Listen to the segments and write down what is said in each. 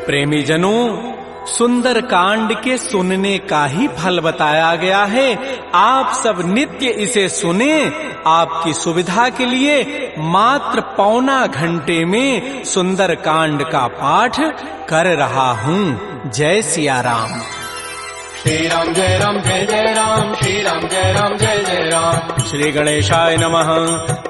प्रेमी जनों, सुंदर कांड के सुनने का ही फल बताया गया है। आप सब नित्य इसे सुने। आपकी सुविधा के लिए मात्र पौना घंटे में सुंदर कांड का पाठ कर रहा हूँ। जय सिया राम। श्री राम जय राम जय जय राम, श्री राम जय राम जय जय राम। श्री गणेशाय नमः।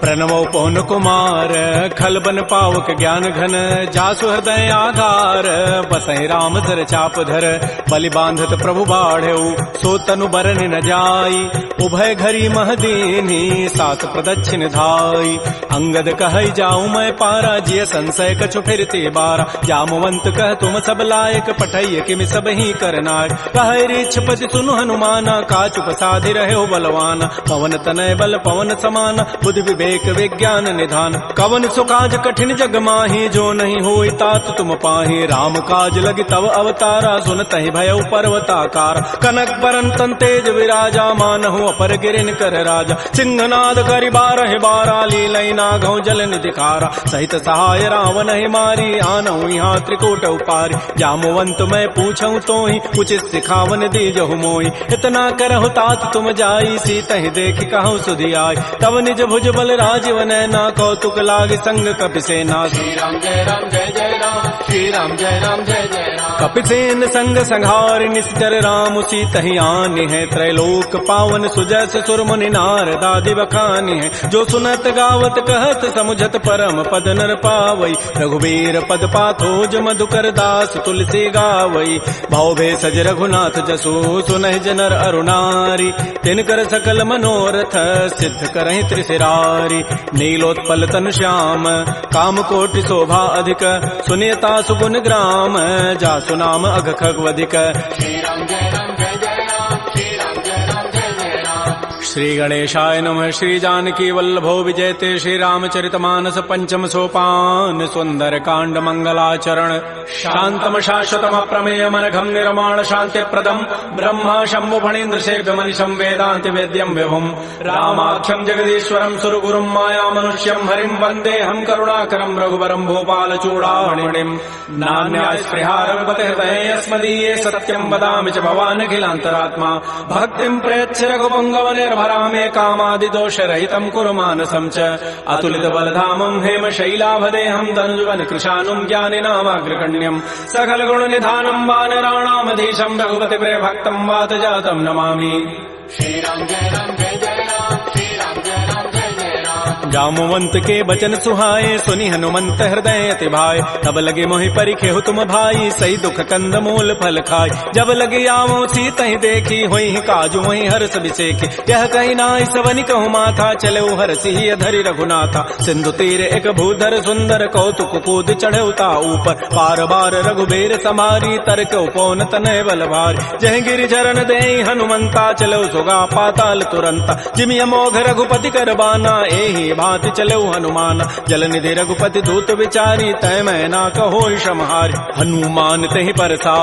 प्रणवो पवन कुमार, खल बन पावक ज्ञान घन, जासु हृदय आधार, बसहि राम सर चाप धर, बलि बांधत प्रभु बाढ़ऊ, सो तनु बरन न जाई, उभय घरी महदीनी, सात प्रदक्षिण धाई। अंगद कहई जाऊं मैं पारा, जिय संशय कछु फिरते बारा, जामवंत कह तुम सब लायक, पठैय किम सब ही करनाय। कहै छपति सुनु हनुमाना, काचु प्रसादि रहे बलवाना, पवन तनय बल पवन समाना, बुद्धि विवेक विज्ञान निधान। कवन सुकाज कठिन जग माही, जो नहीं होई तात तुम पाही। राम काज लगी तव अवतारा, सुनतहि भयउ पर्वताकार। कनक बरन तन तेज विराजा, मानहु अपर गिरिन कर राजा। सिंहनाद करि बारहि बारा, लीलई नागहु जल निधिकारा। सहित सहाय रावण ही मारी, आनहु यहाँ त्रिकूट उपारी। जामवंत मैं पूछऊं तोहि, उचित सिखावन दीजहु मोहि। इतना करहु तात तुम जाई, सीतहि देखि कहु सुधि आई। तब निज भुज बल राजीव नैना, कौतुक लागी संग कपिसेना। श्री राम जय राम जय जय राम, श्री राम जय राम जय जय राम। कपिसेन संग संहार, निश्चर राम सीतहि आनि है। त्रैलोक पावन सुजस सुर मुनि नारद आदि बखानि है। जो सुनत गावत कहत समुझत परम पद नर पावई। रघुवीर पद पाथोज मधुकर दास तुलसी गावई। भाव भे सज रघुनाथ जसु, सुनहि जनर अरुणारी। तिनकर सकल मनोरथ, सिद्ध करहि त्रिशिरारी। नीलोत्पल तनु श्याम, काम कोटि शोभा अधिक, सुनियता सुगुण ग्राम, जासु नाम अघ खगवधिक। श्री राम जय राम जय जय राम, श्री राम जय राम जय जय राम। श्री गणेशाय नमः। श्री जानकी वल्लभो विजयते, श्री रामचरितमानस पंचम सोपान। सुंदर कांड मंगलाचरण, शांतम शाश्वतम प्रमेय मनघम निर्माण शांति प्रदम। ब्रह्मा शंभु फणीन्द्र सेव्य मनिषं वेदांति वेद्यम विभुम। रामाख्यम जगदीश्वरम सुरगुरुम माया मनुष्यम हरिम, वंदे हम करुणाकरम रघुवरम भूपाल चूड़ामणिम। नान्या स्पृहा रघुपते हृदये अस्मदीये, सत्यम वदामि च भवान् अखिलान्तरात्मा। भक्तिं प्रयच्छ रघुपुंगव निर्भरामे, कामादि दोष रहितं कुरु मानसं च। अतुलित बलधामं हेम शैलाभदेहं, धनुजवन कृशानुं ज्ञानिनामाग्रगण्यं। सकल गुण निधानं वानराणामधीशं, रघुपति प्रिय भक्तं वात जातं नमामि। श्री राम जय राम जय जय राम, श्री राम जय राम जय जय राम। जामवंत के बचन सुहाए, सुनि हनुमंत हृदय अति भाए। तब लगे मोहि परिखेहु तुम भाई, सही दुख कंद मूल फल खाय। जब लगे आवो सीतहि देखी, होई काजु वही हर्ष बिसेखी। यह कही नाई सवनि कहु माथा, चले हरसि अधरि रघुनाथा। सिंधु तीर एक भूधर सुंदर, कौतुक कूद चढ़े उता ऊपर। पार बार रघुबीर समारी, तर्क उपौन तनय बल भारी। जह गिरि चरण देहि हनुमंता, चलो सुगा पाताल तुरंता। जिमि अमोघ रघुपति कर बाना, एहि भांति चलो हनुमान। जल निधि रघुपति दूत विचारी, तय मैं ना कहो क्षमहारी। हनुमान तहि परसा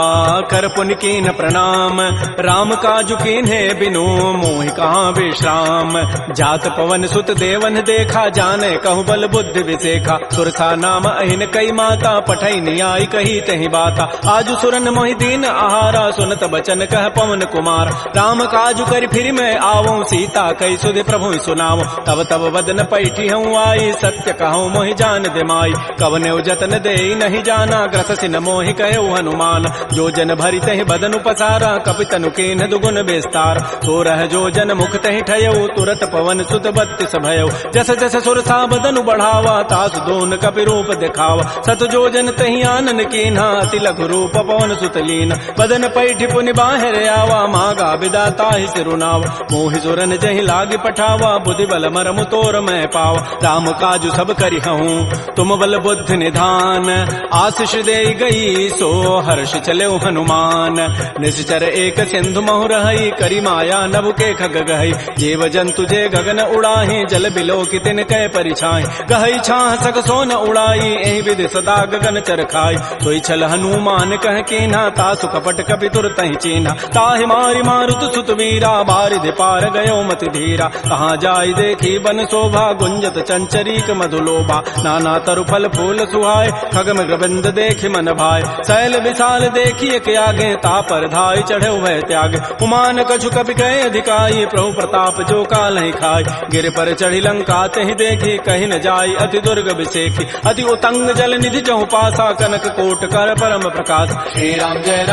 कर पुनि कीन प्रणाम, राम काजु कीन्हे बिनु मोहि कहाँ विश्राम। जात पवन सुत देवन देखा, जाने कहु बल बुद्धि विसेखा। सुरसा नाम अहिन कई माता, पठई नियाई कही तहि बाता। आजु सुरन मोहि दीन आहारा, सुनत बचन कह पवन कुमार। राम काजु करि फिर मैं आवऊं, सीता कई सुधि प्रभु सुनावो। तब तब वदन पैठी हूँ आई, सत्य कहूँ मोहि जान दिमाई। कवने जतन दे नहीं जाना, ग्रससि न मोहि कहो हनुमान। जो जन भरि तहि बदनु पसारा, कपितनु कीन्ह दुगुन विस्तार। सो रह जो जन मुख तहि ठयऊ, तुरत पवन सुत बत्तिस भयऊ। जस जस सुरसा बदनु बढ़ावा, तासु दोन कपि रूप दिखावा। सत जो जन तहि आनन कीन्हा, अति लघु रूप पवन सुत लीना। बदन पैठि पुनि बाहिर आवा, मागा बिदा ताहि सिरुनावा। मोहि सुरन जहि लागी पठावा, बुद्धि बल मरमु तोर मैं पावा। राम काजु सब करिहऊं, तुम बल बुद्धि निधान। आशीष दे गई सो हर्ष चले हनुमान। निश्चर एक सिंधु महु रही, करी माया नभ के खग गहई। जीव जंतु जे गगन उड़ाही, जल बिलो की तिन कै परिछाई। गहई छाह सक सोन उड़ाई, एहि विधि सदा गगन चर खाई। सोई छल हनुमान कह कीन्हा, तासु कपट कपि तुरतहि चीन्हा। ताहि मारि मारुत सुत वीरा, बारिधि पार गयो मति धीरा। कहाँ जाई देखी बन शोभा, गुंजत चंचरीक मधुलोभा नाना तरु फल फूल सुहाय खगम ग्रबिंद देख मन भाय शैल विशाल देखिए के आगे तापर धाय चढ़े वह त्याग उमान कछु कपि कहे अधिकाई प्रभु प्रताप जो काल ही खाय गिर पर चढ़ी लंका तहि देखी कहीं न जाय अति दुर्ग विषेखी अति उतंग जल निधि चहु पासा कनक कोट कर परम प्रकाश श्री राम जय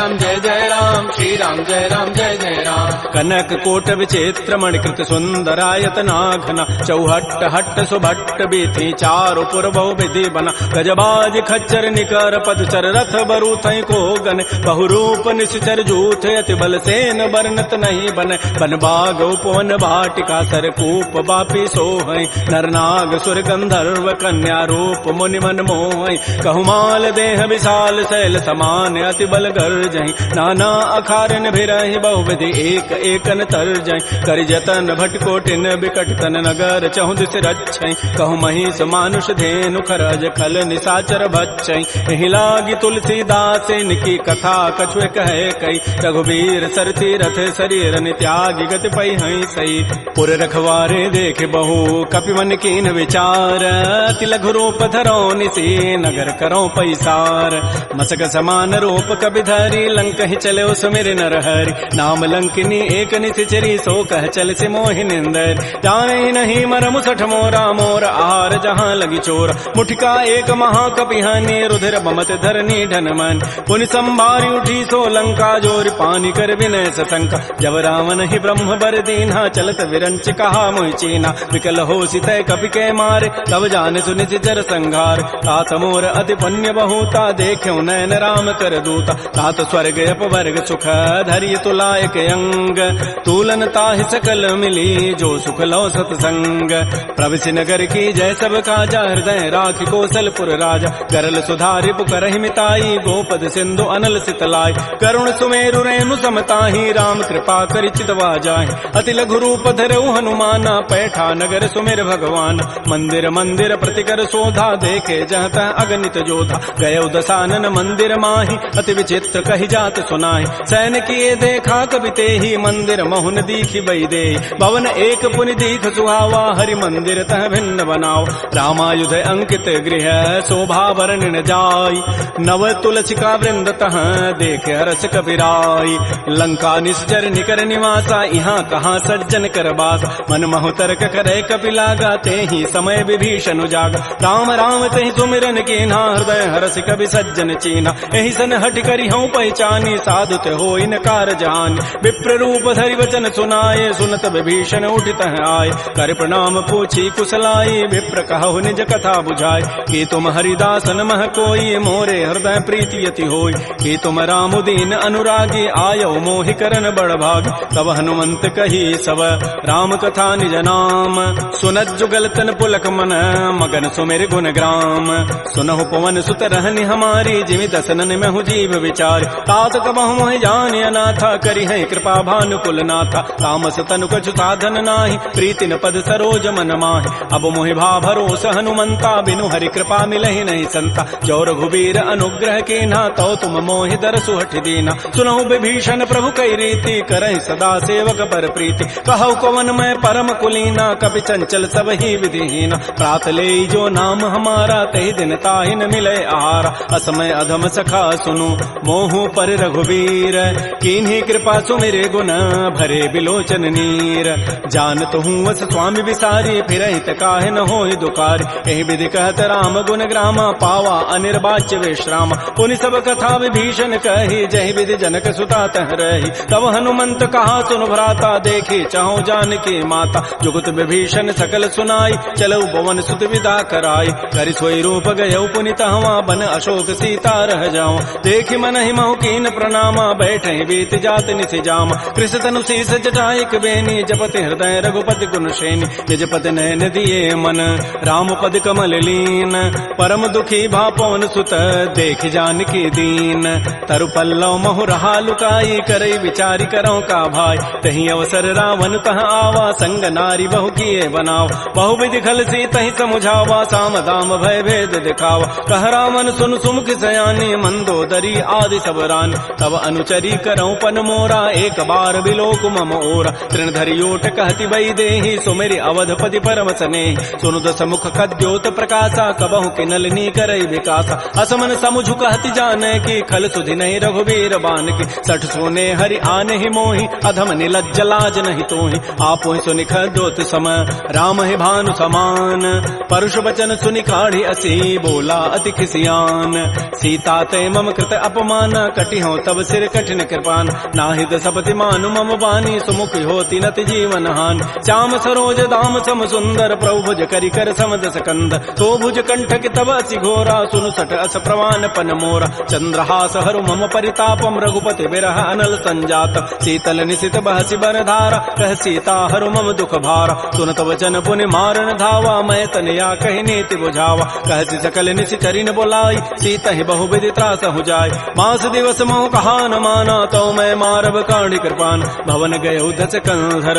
जय राम श्री राम जय जय राम कनक कोट विचित्र मणिकृत सुंदरायत नाघना चौहट्ट हट्ट सुभट्ट बीथी चारु पुर बहु विधि बना गजबाज खच्चर निकर पदचर रथ बरु थई को गन बहुरूप निश्चर जूथ अति बल सेन बरनत नहीं बन बन बाग उपवन भाटिका सरकूप बापी सोहै नरनाग सुर गंधर्व कन्या रूप मुनि मन मोहै कहुमाल देह विशाल शैल समान अति बल गर्जहि नाना अखारन भिरहि बहुविधि एक एकन तरजहि करि जतन भटकोटिन बिकट तन नगर चहु दिस रक्षै कहु महिष मानुष धेनु खरज खल निसाचर भक्षै एहि लागी तुलसीदास इनकी कथा कछुए कहे कई रघुवीर सरती रथ शरीर त्यागी गति पै हई सई पुर रखवारे देख बहु कपि मन कीन विचार अति लघु रूप धरो निसी नगर करो पैसार मसक समान रूप कपि धरी लंक ही चले सुमिर नर हरि नाम लंकिनी एक निशिचरी सो कह चल से मोहि निंदर जाने नहीं मरमु सठ मोरा मोर आहार जहाँ लगी चोर मुठिका एक महाकपिहानी रुधिर बमत धरनी ढनमन पुनि संभारी उठी सो लंका जोर पानी कर विनय सतंका जब रावण ही ब्रह्म बर दीन्हा चलत विरंच कहा मोहि चीना विकल हो सितय कपि के मारे तब जान सुनित जर संघार तात मोर अति पुण्य बहुता देख्यो नयन राम कर दूता तात स्वर्ग अपवर्ग सुख धैर्य तुलायक अंग तूलन ताहि सकल मिली जो सुख लो सतसंग प्रविशि नगर की जय सब काजा हृदय राखि कौशलपुर राजा गरल सुधारि पुकरहि मिताई गोपद सिंधु अनल सितलाई करुण सुमेरु रेणु समताहि राम कृपा करि चितवा जाहि अति लघु रूप धरऊ हनुमाना पैठा नगर सुमेर भगवान मंदिर मंदिर प्रतिकर शोधा देखे जहता अगणित जोधा गयो दसानन मंदिर माहि अति विचित्र कहि जात सुनाहि सैन किए देखा कवि तेहि मंदिर महुन दीखि बई दे भवन एक पुनि दीख सुहावा हरि मंदिर तह भिन्न बनाओ रामायुध अंकित गृह शोभा वर्णन जाय नव तुलसिका वृंद तह देखे हरस कबीराई लंका निश्चर निकर निवासा यहाँ कहाँ सज्जन कर बास मन महु तर्क करे कपि लागा तेहि समय विभीषण जागा राम राम तेहि सुमिरन कीन्हा हृदय हरस कवि सज्जन चीन्हा एहि सन हट करि हूँ पहचानी साधुत हो इन कार जान विप्र रूप धरि वचन सुनाए सुनत विभीषण उठित आए कर प्रणाम पूछी कुशलाई विप्र कहु निज कथा बुझाए कि तुम हरिदासन मह कोई मोरे हृदय प्रीति यति होई कि तुम राम दीन अनुरागी आयो मोहि करन बड़ भाग तब हनुमंत कही सब राम कथा निज नाम सुनत जुगल तन पुलक मन मगन सुमेर गुण ग्राम सुनहु पवन सुत रहनि हमारी जिमि दसनन में हूँ जीव विचार तात कबहु मोहि जान अनाथा करि है कृपा भानुकुल नाथा तामस तनु कछु साधन नाही प्रीति न पद सरोज मन माहि अब मोहि भा भरोस हनुमंता बिनु हरि कृपा मिलहि नहीं संता जो रघुबीर अनुग्रह कीन्हा तो तुम मोहि दरसु हठ दीना सुनहु विभीषण प्रभु कई रीति करहि सदा सेवक पर प्रीति कहु कवन मैं परम कुलीना कपि चंचल सब ही विधिहीना प्रात ले जो नाम हमारा तहि दिन ताहि न मिले आहारा असमय अधम सखा सुनु मोहु पर रघुबीर कीन्ही कृपा सुमिरे गुण भरे बिलोचन नीर जानत हूँ वस स्वामी विसारी फिर हित काहे न होहि दुकार एहि विधि कहत राम गुण ग्रामा पावा अनिर्वाच्य विश्राम पुनि सब कथा विभीषण कही जहि विधि जनक सुता तह रही तब हनुमंत कहा सुन भ्राता देखी चाहु जानकी माता जुगत विभीषण सकल सुनाई चलऊ भवन सुत विदा कराई करि सोई रूप गयऊ पुनि तहवा बन अशोक सीता रह जाओ देखि मन ही महु कीन प्रणामा बैठे बीत जात निसि जाम कृष तनु शीस जटाइक बेनी जपति हृदय रघुपति गुण श्रेणी निज पति नयन दिए मन राम पद कमल लीन परम दुखी भा पवन सुत देख जानकी दीन तरु पल्लव महु रहा लुकाई करई विचारी करो का भाई तही अवसर रावण तह आवा संग नारी बहु किए बनाओ बहु विधि खल सी तही समुझावा साम दाम भय भेद दिखावा कह रावण सुन सुमुख सयानी मंदोदरी आदि सब रान तब अनुचरी करो पन मोरा एक बार बिलोक मम ओरा तृण धरियोट कहति बई देहि सुमेरि अवधपति पर परम सने सुनु दस मुख कद्योत प्रकाशा कबहु के नलिनी करई विकासा असमन समुझु कहति जाने की खल सुधि नहीं रघुबीर बान की सठ सोने हरि आने ही मोहि अधम निलज्ज लाज नहीं तोहि आपो सुनि खद्योत समय राम ही भानु समान परुष वचन सुनि काढ़ी असी बोला अति खिसियान सीता ते मम कृत अपमान कटि हो तब सिर कठिन कृपान नाहिद सपति मानु मम बानी सुमुख होती नति जीवन हान श्याम सरोज दाम सम सुंदर प्रभु भुज करि कर समदस कंद तो भुज कंठ के तब असि घोरा सुनु सठ अस प्रवान पन मोरा चंद्रहास हरु मम परितापम रघुपति विरह अनल संजात शीतल निशित बहसि बर धारा कह सीता हरु मम दुख भारा सुनत वचन पुनि मारन धावा मैं तनया कहि नीति बुझावा कहति सकल निशि चरिन बोलाई सीता ही बहु विधि त्रास हो जाय मास दिवस मोह कहा न माना तो मैं मारब काढ़ी कृपान भवन गय दस कंधर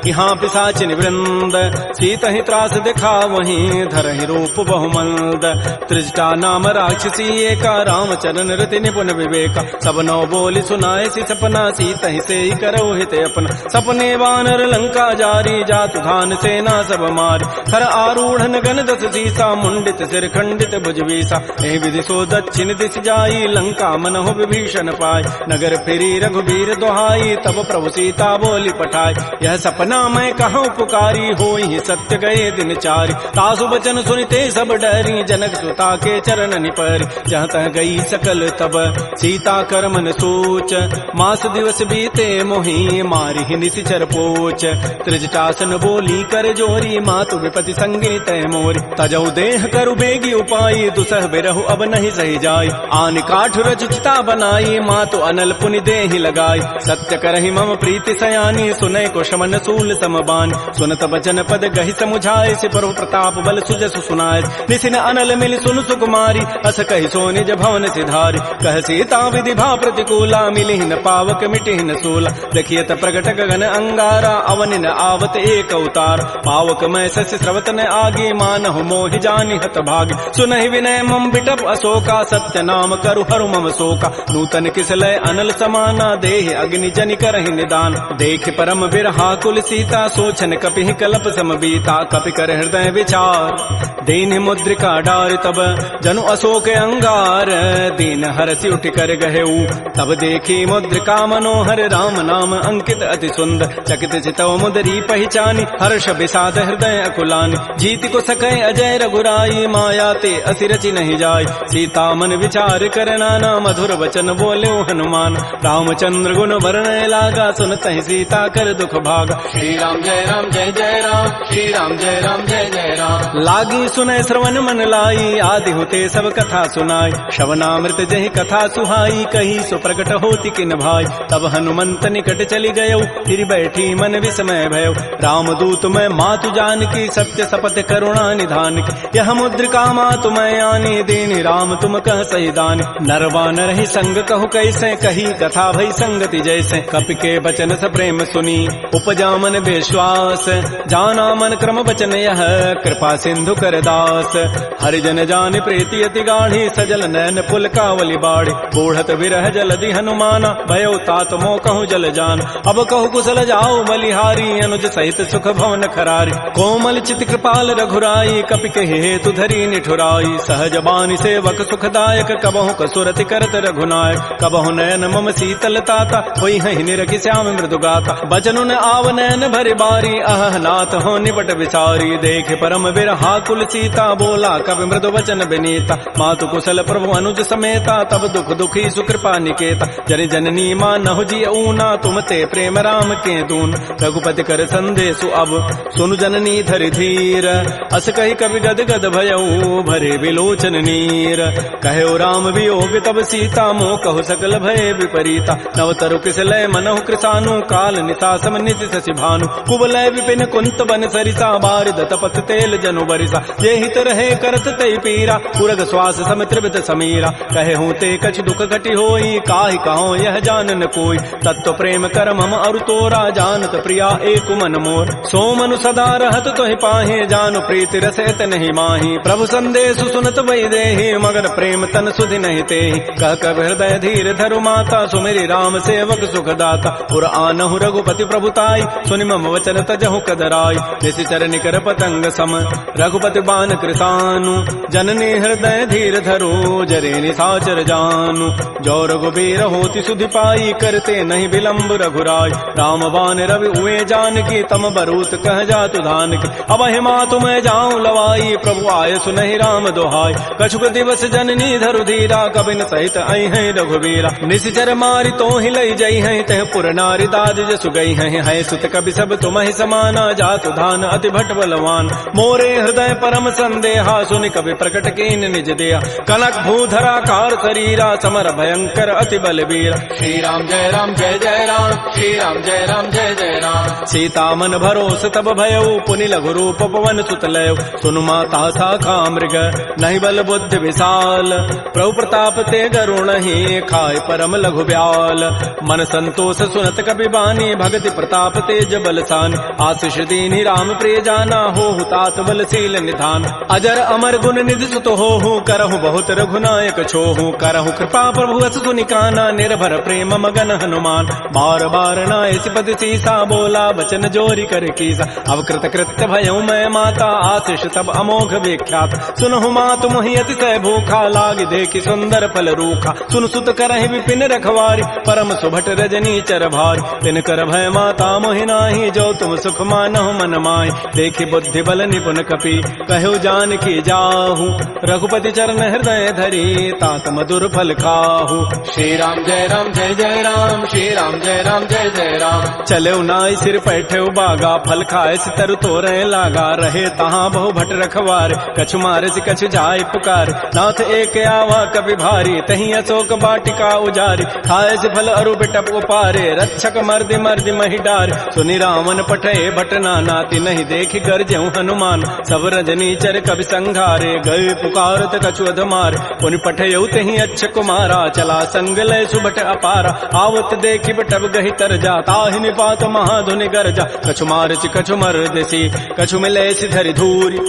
यहाँ पिशाचिन वृंद सीता ही त्रास दिखा वहीं धर ही रूप बहुमंद त्रिजटा नाम राक्षसी एका रामचरण रति निपुण विवेका सब नौ बोली सुनाए सी सपना सीता ही से ही करो हित अपना सपने वानर लंका जारी जातु धान सेना सब मारी हर आरूढ़ गन दस सीसा मुंडित सिर खंडित भुजवीसा एहि विधि सो दक्षिण दिश जाई लंका मनहु विभीषण पाय नगर फिरी रघुबीर दोहाई तब प्रभु सीता बोली पठाई यह सपना मैं कहूँ पुकारी होई सत्य गए दिन चारि तासु बचन सुनते सब डरी जनक सुता के चरण निपर जहाँ तह गई सकल तब सीता कर मन सोच मास दिवस बीते मोहि मारी ही निशिचर पोच त्रिजटासन बोली कर जोरी मातु विपति संगी तय मोरी तजऊ देह करु बेगी उपाई दुसह बिरहु अब नहीं सही जाई आन काठ रचिता बनाई मातु अनल पुनि देहि लगाई सत्य करहि मम प्रीति सयानी सुनय को शमन सूल समबान सुनत बचन पद गहि समुझाए से प्रभु प्रताप बल सुजसु सुनाए निसिन अनल मिल सुन सुकुमारी अस कहि सो निज भवन सिधारी कह सीता विधि भा प्रतिकूला मिलि न पावक मिटि न सूला देखियत प्रगट गगन अंगारा अवनि न आवत एक अवतार पावक मैं सस स्रवत न आगे मानहु मोहि जानि हत भागी सुनहि विनय मम बिटप अशोका सत्य नाम करु हरु मम शोका नूतन किसलय अनल समाना देह अग्नि जनि करहि निदान देख परम बिरहा कुल सीता सोचन कपि कलप सम बीता कपि कर हृदय विचार दीन मुद्रिका डार तब जनु अशोक अंगार दीन हरसि उठ कर गहेऊ तब देखी मुद्रिका मनोहर राम नाम अंकित अति सुंदर चकित चितव मुदरी पहचानी हर्ष विषाद हृदय अकुलानी जीत को सकै अजय रघुराई माया ते असिरचि नहीं जाय सीता मन विचार कर नाना मधुर वचन बोले हनुमान रामचंद्र गुण वर्णय लागा सुनत ही सीता कर दुख भागा श्री राम जय राम श्री राम जय जय राम लागी सुनय श्रवण मन लाई आदि होते सब कथा सुनाई श्रवणामृत जहि कथा सुहाई कही सो प्रकट होती किन भाई तब हनुमंत निकट चली गयो फिर बैठी मन विस्मय भयो राम दूत मैं मातु जान की सत्य सपथ करुणा निधान की यह मुद्रिका मातु मैं आनी दीनी राम तुम कह सही दानी नरवान रही संग कहु कैसे कही कथा भई संगति जैसे कपि के बचन स प्रेम सुनी उपजा मन विश्वास जाना मन क्रम बचन यह कृपा सिंधु कर दास हरिजन जान प्रीति अति गाढ़ी सजल नैन पुल कावली बाड़ी बूढ़त विरह जलधि हनुमाना भयो तात मो कहूँ जल जान अब कहु कुशल जाओ बलिहारी अनुज सहित सुख भवन खरारी कोमल चित कृपाल रघुराई कपि कहि हेतु धरी निठुराई सहज बानी सेवक सुखदायक कबहु कसुरति करत रघुनायक कबहु नयन मम शीतल ताता होई हहि निरखि श्याम मृदु गाता बचनु न आव नयन भरि बारी अह नाथ हो निपट विचारी देख परम विरहा कुल सीता बोला कवि मृदु वचन विनीता मातु कुशल प्रभु अनुज समेता तब दुख दुखी सुकृपा निकेता जन जननी मां नहु जी ऊना तुम ते प्रेम राम के दून रघुपति कर संदेशु अब सुनु जननी धरि धीर अस कहि कवि गद गद भयऊ भरे विलोचन नीर कहो राम वियोग तब सीता मोह कहु सकल भय विपरीता नव तरु किसलय मनहु कृसानु काल निशा सम निशि शशि भानु कुबलय विपिन कुंत बन सरिसा बारिद तपत तेल जनु बरिसा ये हित रहे करत तई पीरा पुरग श्वास सम त्रिवित समीरा कहे हूँ ते कछ दुख घटी होई काहि कहो यह जानन कोई तत्व प्रेम कर मम अरु तोरा जानत प्रिया एक मन मोर सो मनु सदा रहत तोहि पाहे जानु प्रीति रसैत नहीं माही प्रभु संदेशु सुनत वै देहि मगर प्रेम तन सुधि नहीं तेहि कह कब हृदय धीर धरु माता सुमेरी राम सेवक सुख दाता पुर आनहु रघुपति प्रभुताई सुनि मम वचन तजहु कदराई निशि निश्चर निकर पतंग सम रघुपति बान कृतानु जननी हृदय धीर धरो जरे निशाचर जानु जो रघुबीर होति सुधि पाई करते नहीं विलंब रघुराय राम बान रवि उए जान की तम बरूत कह जातु धान की अब हिमा तुम्हें जाऊं लवाई प्रभु आय सुनहि राम दोहाय कछुक दिवस जननी धरु धीरा कबिन सहित आई है रघुबीरा निश्चर मारी तो ही लई जई है तह पुर नारी दाद जसु गई है सुत कवि सब तुम ही समाना जातु धान अति भट बलवान मोरे हृदय परम संदेहा सुनि कवि प्रकट कीन निज देहा कनक भूधरा कार शरीरा समर भयंकर अति बलबीरा श्री राम जय राम जय जय राम श्री राम जय राम जय जय राम सीता मन भरोस तब भयउ पुनि लघु रूप पवन सुत लय सुनु माता शाखा मृग नहीं बल बुद्धि विशाल प्रभु प्रताप ते गरुण ही खाय परम लघु ब्याल मन संतोष सुनत कपि बानी भगति प्रताप तेज बलसान आशीष दीनि राम प्रिय जाना हो तात बलशील निधान अजर अमर गुण निधि सुत हो करहु बहुत रघुनायक छोहु करहु कृपा प्रभु अस सुनि काना निर्भर प्रेम मगन हनुमान बार बार नाय सिपति सीसा बोला बचन जोरी कर कीसा अवकृत कृत्य भयउ मैं माता आशीष तब अमोघ विख्यात सुनहु मातु मोहि अतिशय भूखा लाग देखि सुंदर फल रूखा सुन सुत करहि विपिन रखवारी परम सुभट रजनी चर भारी तिन कर भय माता मोहि नाही जो तुम सुख मानहु मन माहि देखि बुद्धि बल निपुण कपि कहु जान की जाहु रघुपति चरण हृदय धरी तात मधुर फल खाहु श्री राम जय राम जय जय राम श्री राम जय राम जय जय राम चले नाई सिर पैठे बागा फल खाए तरु तोरे लागा रहे तहाँ बहु भट रखवार कछु मारे से कछु जाय पुकार नाथ एक आवा कभी भारी तही अशोक बाटिका उजारी खाए से फल अरु बिटप उपारे रक्षक मर्दि मर्दि मही डार सुनि रावण पठे भट नाती नहीं देखि गरजहु हनुमान सब रजनी चर कवि संघारे गए पुकारत कछु अधमार पुनि पठयउ तही अच्छ कुमारा चला संग लय सुबट अपारा आवत देखि बटब गहि तर जा ताहि निपात महाधुनि गरजा कछु मारचि कछु मर्दसी कछु मिले धरि धूरी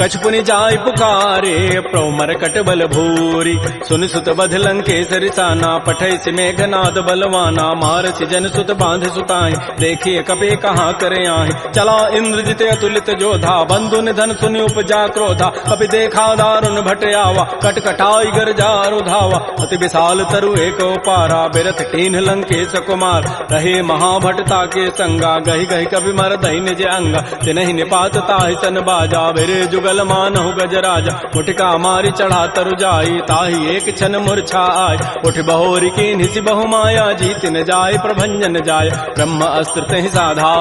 कछु पुनि जाय पुकारे प्रभु मरकट बल भूरी सुनि सुत बध लंकेसरि साना पठै सि मेघनाद बलवाना मारसि जन सुत बांध सुताई देखिए कपि कहाँ करे आहि चला इंद्रजित अतुलित जोधा बंधु निधन सुनि उपजा क्रोधा कपि देखा दारुण भट आवा कटकटाई गरजारु धावा अति विशाल तरु एक पारा बिरथ कीन्ह लंकेश कुमार रहे महाभटता के संगा गहि गहि कवि मर दहि निज अंगा तिनहि निपात ताहि सन बाजा बिरे जुगल मानहु गजराजा मुठिका मारी चढ़ा तरु जाई ताहि एक क्षण मूर्छा आय उठ बहोरी की निसि बहु माया जीत न जाय प्रभंजन जाय ब्रह्म अस्त्र तहि साधा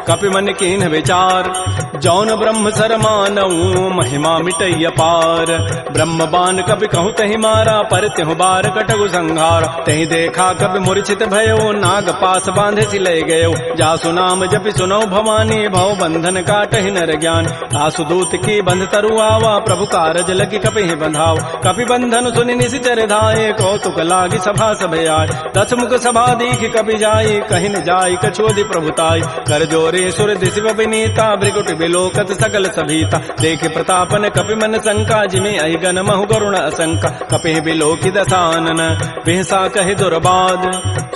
कपि मन कीन्ह विचार जौन ब्रह्म सर मानऊ महिमा मिटई अपार ब्रह्म बान कपि कहूँ तहि मारा पर त्यहु बार कटगु संहार तहि देखा कपि मूर्छित भयो नाग पास बांधे सि लय गयो जासु नाम जपि सुनो भवानी भव बंधन काटहि नर ज्ञान आसु दूत की बंध तरु आवा प्रभु कारज लगी कपि बंधाव कपि बंधन सुनि निशिचर धाये कौतुक लागी सभा सब आय दस मुख सभा दीख कपि जाई कहि न जाई कछोदि प्रभुताई कर जोरे सुर दिशि विनीता भृगुट बिलोकत सकल सभीता देख प्रतापन कपि मन शंका जिमे अहिगन महु गरुण असंका कपि बिलोकि दसानन बिहसा कहि दुर्बाद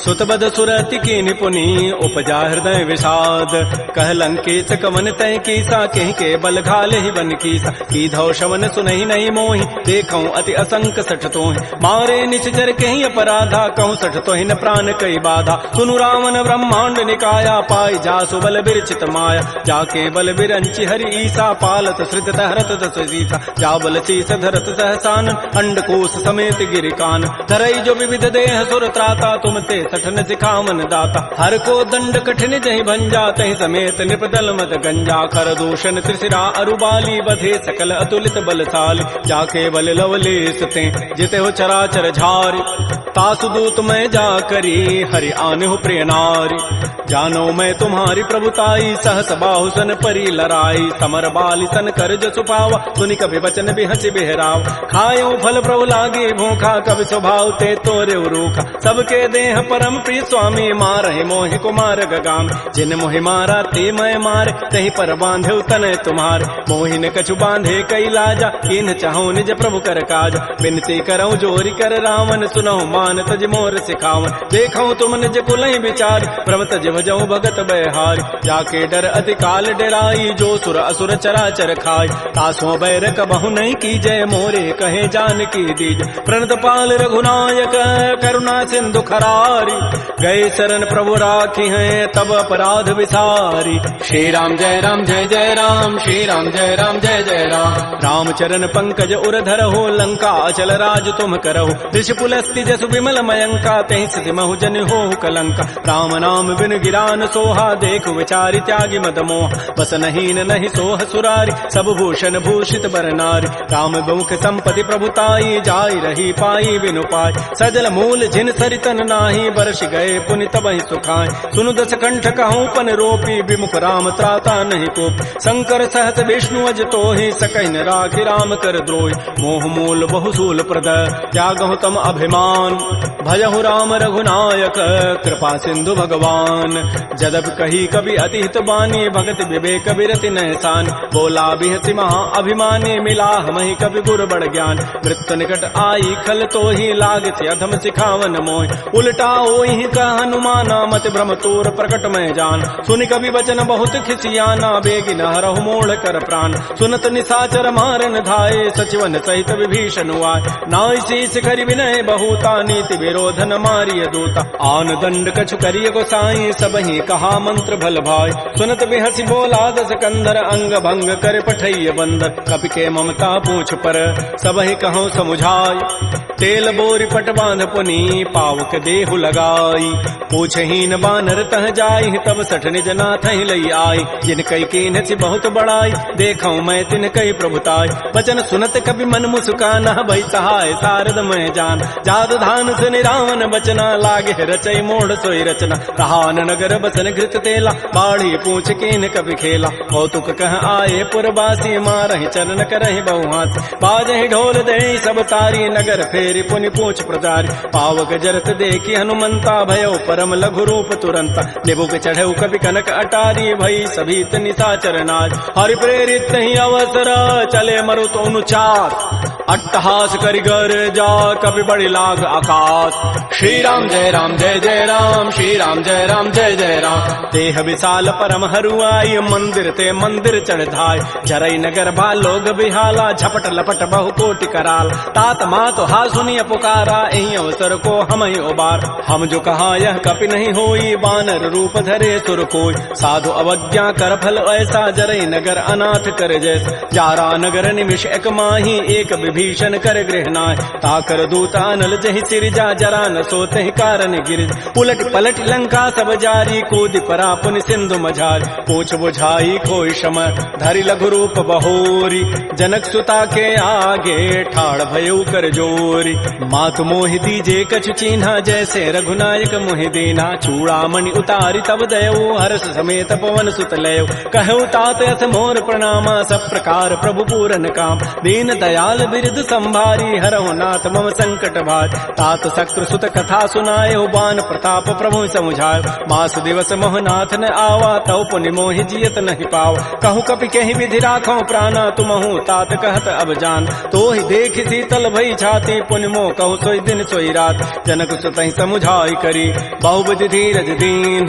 सुतबद सुरति की निपुनी उपजा हृदय विषाद कह लंकेश कवन तय कीसा कहीं के बल घाले ही बन कीसा की धौ शवन सुनहि नहीं मोहि देखऊं अति असंक सठ तोहि मारे निश्चर कहीं अपराधा कहूँ सठ तोहि न प्राण कई बाधा सुनु रावण ब्रह्मांड निकाया पाई जासु बल बिरचित माया जाके बल बिरंचि हरि ईसा पालत श्रित हरत दस सीसा जा बल शीस धरत सहसान अंडकोश समेत गिरिकान धरई जो विविध देह सुर त्राता तुम ते सठन सिखावन दाता हर को दंड कठिन जहि भंजा तहि समेत निपदल मत गंजा कर दूषण त्रिशिरा अरुबाली बधे सकल अतुलित बलशाली जाके बल लवलेस ते जिते हो चराचर झारी तासु दूत मैं जा करी हरि आने हो प्रिय नारी जानो मैं तुम्हारी प्रभुताई सहस बाहु सन परी लराई समर बाली सन कर जो सुपावा सुनि कभी वचन भी हंसी बिहराव खायो फल प्रभु लागे भूखा कभी स्वभाव ते तोरे रूखा सबके देह परम प्रिय स्वामी मारहि मोहि कुमार गगाम जिन मोहि मारा ते मैं मारे तही पर बांधे तनय तुम्हारे मोहि न कछु बांधे कई लाजा किन चाहो निज प्रभु कर काज बिनती करऊं जोरी कर रावण सुनहु मान तज मोर सिखावन देखऊं तुम निज कुलहि विचार प्रम तज भजऊ भगत बहारी। जाके डर अति काल डराई, जो सुर असुर चराचर खाई। तासों बैर कबहु नहीं कीजय, मोरे कहे जानकी दीज। प्रणत पाल रघुनायक करुणा सिंधु खरारी, गए शरण प्रभु राखी हैं तब अपराध विसारी। श्री राम जय राम जय जय राम, श्री राम जय राम जय जय राम। रामचरण पंकज उरधर हो, लंका अचल राज तुम करहु। ऋषि पुलस्ति जसु विमल मयंका, तहि सिधि महु जन हो कलंका। राम नाम बिन गिरान सोहा, देखु विचारि त्यागी मद मोह। बस नहीं नहीं सोह सुरारी, सब भूषण भूषित बर नारी। राम बहुख संपत्ति प्रभुताई, जाय रही पाई बिनु पाई। सजल मूल जिन सरितन नाही, बरस गए पुनि तबहि सुखाय। सुनु दस कंठ कहूँ पन रोपी, विमुख राम त्राता नहीं कोप। शंकर सहत विष्णु अज तोहि, सकहि न राखि राम कर द्रोहि। मोह मूल बहुसूल प्रद, त्यागहु तम अभिमान। भजहु राम रघुनायक, कृपा सिंधु भगवान। जदब कही कवि अति हित बानी, भगत विवेक बिरति नहसान। बोला बिहति महा अभिमानी, मिला हमहि कवि गुर बड़ ज्ञान। मृत्यु निकट आई खल तोहि, लागति अधम सिखावन मोहि। उल्टा ओहि कह हनुमाना, मति भ्रम तोर प्रकट में जान। सुनि कवि वचन बहुत खिसियाना, बेगी न हरहु मोड़ कर प्राण। सुनत निशाचर मारन धाये, सचिवन सहित विभीषण आए। नाई शीस करि विनय बहुता, नीति विरोधन मारिय दूता। आन दंड कछु करिय गोसाई, सबहि कहा मंत्र भल भाई। सुनत बिहसि बोला दस कंधर, अंग भंग कर पठैय बंदर। कपि के ममता पूछ पर, सबहि कहूँ समुझाई। तेल बोरी पट बांध पुनी, पावक देहु लगाई। पूछहीन बानर तह जाई, तब सठ निज नाथ ही लई आई। जिन कई कीन सी बहुत बड़ाई, देखऊं मैं तिन कई प्रभुताई। वचन सुनत कभी मन मुस्काना, भई सहाय सारद मैं जान। जादु धान सुनि रावण बचना, लागे रचई मोड़ सोई रचना। रहान नगर बसन घृत तेला, बाढ़ी पूछ कीन कभी खेला। कौतुक कह आए पुरबासी, मारहि चरण करहि बहुहासी। बाजहि ढोल देहि सब तारी, नगर फेरि पुनि पूछ प्रजारी। पावक जरत देखी हनुमंता, भयो परम लघु रूप तुरंता। निबुक चढ़ऊ कवि कनक अटारी, भई सभीत निशाचर नारी। हरि प्रेरित ही अवसर, चले मरुत अनुचार। अट्टहास करि गर जा, कवि बड़ी लाग आकाश। श्री राम जय राम जय जय राम, श्री राम जय राम जय जय राम। देह विशाल परम हरुआई, मंदिर ते मंदिर चढ़ धाय। जरई नगर बालोग बिहाला, झपट लपट बहु कोटि कराल। तात मात हा सुनिय पुकारा, एहि अवसर को हम ही उबार। हम जो कहा यह कपि नहीं होई, बानर रूप धरे सुर कोई। साधु अवज्ञा कर फल ऐसा, जरई नगर अनाथ कर जैसा। जारा नगर निमिष एक माही, एक विभीषण कर गृहनाय। ताकर दूत अनल जहि सिरजा, जरा न सोते कारण गिरिज। उलट पलट लंका सब जारी, कूद परा पुनि सिंधु मझारी। पूछ बुझाई कोई शम, धरि लघु रूप बहोरी। जनक सुता के आगे, ठाड़ भयउ कर जोरी। मातु मोहि दीजे कछु चिन्हा, जैसे रघुनायक मोहि दीना। चूड़ामणि उतारी तब दयऊ, हर्ष समेत पवन सुत लयऊ। कहऊ तात यथ मोर प्रणामा, सब प्रकार प्रभु पूरन काम। दीन दयाल बिरद संभारी, हरहु नाथ मम संकट भार। तात शक्र सुत कथा सुनाए, बान प्रताप प्रभु समुझाए। मास दिवस मोहनाथ न आवा, तव पुनि मोहि जियत नहीं पाव। कहूँ कपि कहीं विधि राखो प्राणा, तुमहु तात कहत अब जान। तो ही देख शीतल भई छाती, पुनि मोह कहूँ सोई दिन सोई रात। जनक सुतहि समुझाई करी, बहुबुधि धीरज दीन।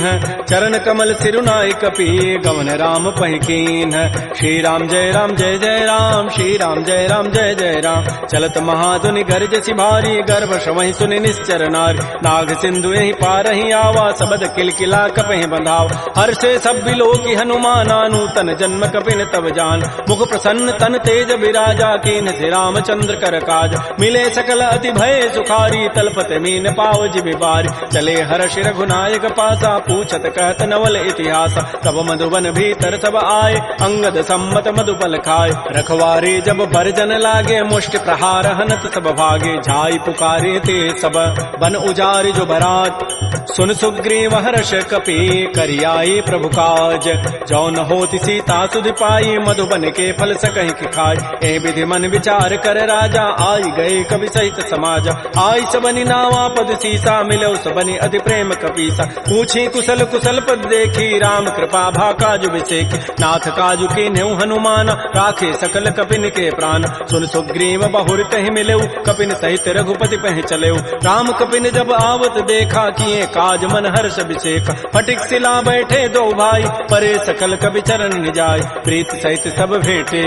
चरण कमल सिरुनाई कपि, गवन राम पहिकीन। श्री राम जय राम जय जय राम, श्री राम जय राम जय जय राम। चलत महाधुनि गर्ज सिभारी, गर्भ श्रवहि सुनि निश्चर नारी। नाग सिंधु यही पारहि आवा, सबद किलकिला कपहि बंधाव। हर्षे सब बिलोकी हनुमाना, नूतन जन्म कपिन तब जान। मुख प्रसन्न तन तेज विराजा, कीन से रामचंद्र कर काज। मिले सकल अति भय सुखारी, तलपत मीन पाव जिबि बारी। चले हर्ष रघुनायक पासा, पूछत कहत नवल इतिहास। तब मधुबन भीतर सब आए, अंगद सम्मत मधुपल खाए। रखवारे जब बरजन लागे, मुष्टि प्रहार हनत सब भागे। झाई पुकारे ते सब, बन उजारि जो बरात। सुन सुग्रीव हर्ष कपि, करियाए प्रभु काज। जौ न होति सीता सुधि पाई, मधुबन के फल सकहि कि खाय। ए विधि मन विचार कर राजा, आई गए कवि सहित समाज। आई सबनि नावा पद सीसा, मिलो सबनि अति प्रेम कपीसा। पूछी कुशल कुशल पद देखी, राम कृपा भा काजु विसेखी। नाथ काजु कीन्हु हनुमान, राखे सकल कपिन के प्राण। सुन सुग्रीव सुग्रीव बहुर तहि मिलेउ कपिन सहित रघुपति पह चलेउ राम कपिन जब आवत देखा किए काज मन हर्ष अभिषेक फटिक सिला बैठे दो भाई परे सकल कवि चरण निजाय प्रीत सहित सब भेटे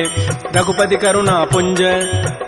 रघुपति करुणा पुंज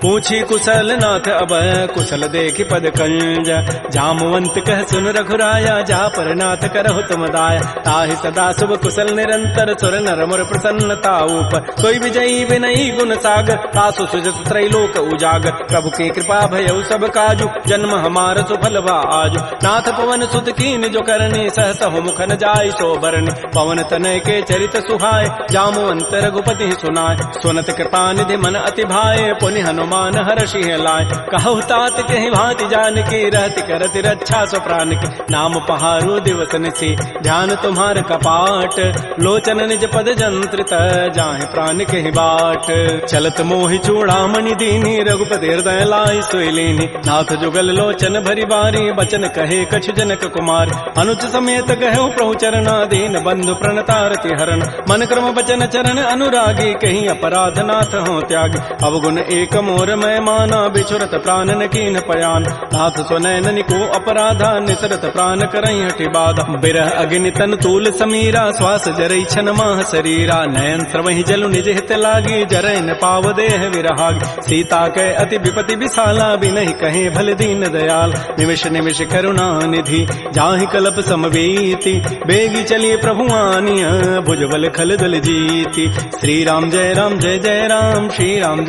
पूछी कुशल नाथ अब कुशल देखि पद कंज जामवंत कह सुन रघुराया जा पर नाथ करहु तुम दाया ताहि सदा शुभ कुशल निरंतर सुर नर मुर प्रसन्नता ऊपर सोई विजयी विनयी गुण सागर तासु सुजस त्रैलोक उजागर प्रभु की कृपा भयउ सब काजु जन्म हमार सुफल बा आजु नाथ पवन सुत कीन जो करनी सहस मुखन जाय सो बरनी पवन तनय के चरित सुहाय जामवंत रघुपति सुनाय सुनत कृपा निधि मन अति भाए पुनि हनुमान हर्षि लाय कहु तात कहि भांति जानकी रहति करति रक्षा सो प्राण की नाम पहारो दिवस निसी ध्यान तुम्हार कपाट लोचन निज पद जंत्रित जाहि प्राण कहि बाट चलत मोहि चूड़ामणि दीनी रघुपति हृदय लाई सोई लीनी नाथ जुगल लोचन भरी बारी बचन कहे कछु जनक कुमार अनुज समेत कहु प्रभु चरणाधीन बंधु प्रणतारति हरण मन क्रम बचन चरण अनुरागी कहीं अपराध नाथ हो त्यागी अवगुण एक मोर मैं माना बिछुरत प्राण न कीन पयान नाथ सुनैन निको अपराधा निसरत प्राण करई हटि बाधा बिरह अग्नि तन तूल समीरा श्वास जरई छन माह शरीरा नयन स्रवहि जलु निज हित लागी जरय न पाव देह विरहागी सीता कै अति विपति विशाला बिनहि कहे भल दीन दयाल निमिष निमिष करुणा निधि जाहि कल्प समवेति बेगी चली प्रभु आनिया भुजबल खल दल जीति श्री राम जय राम श्री राम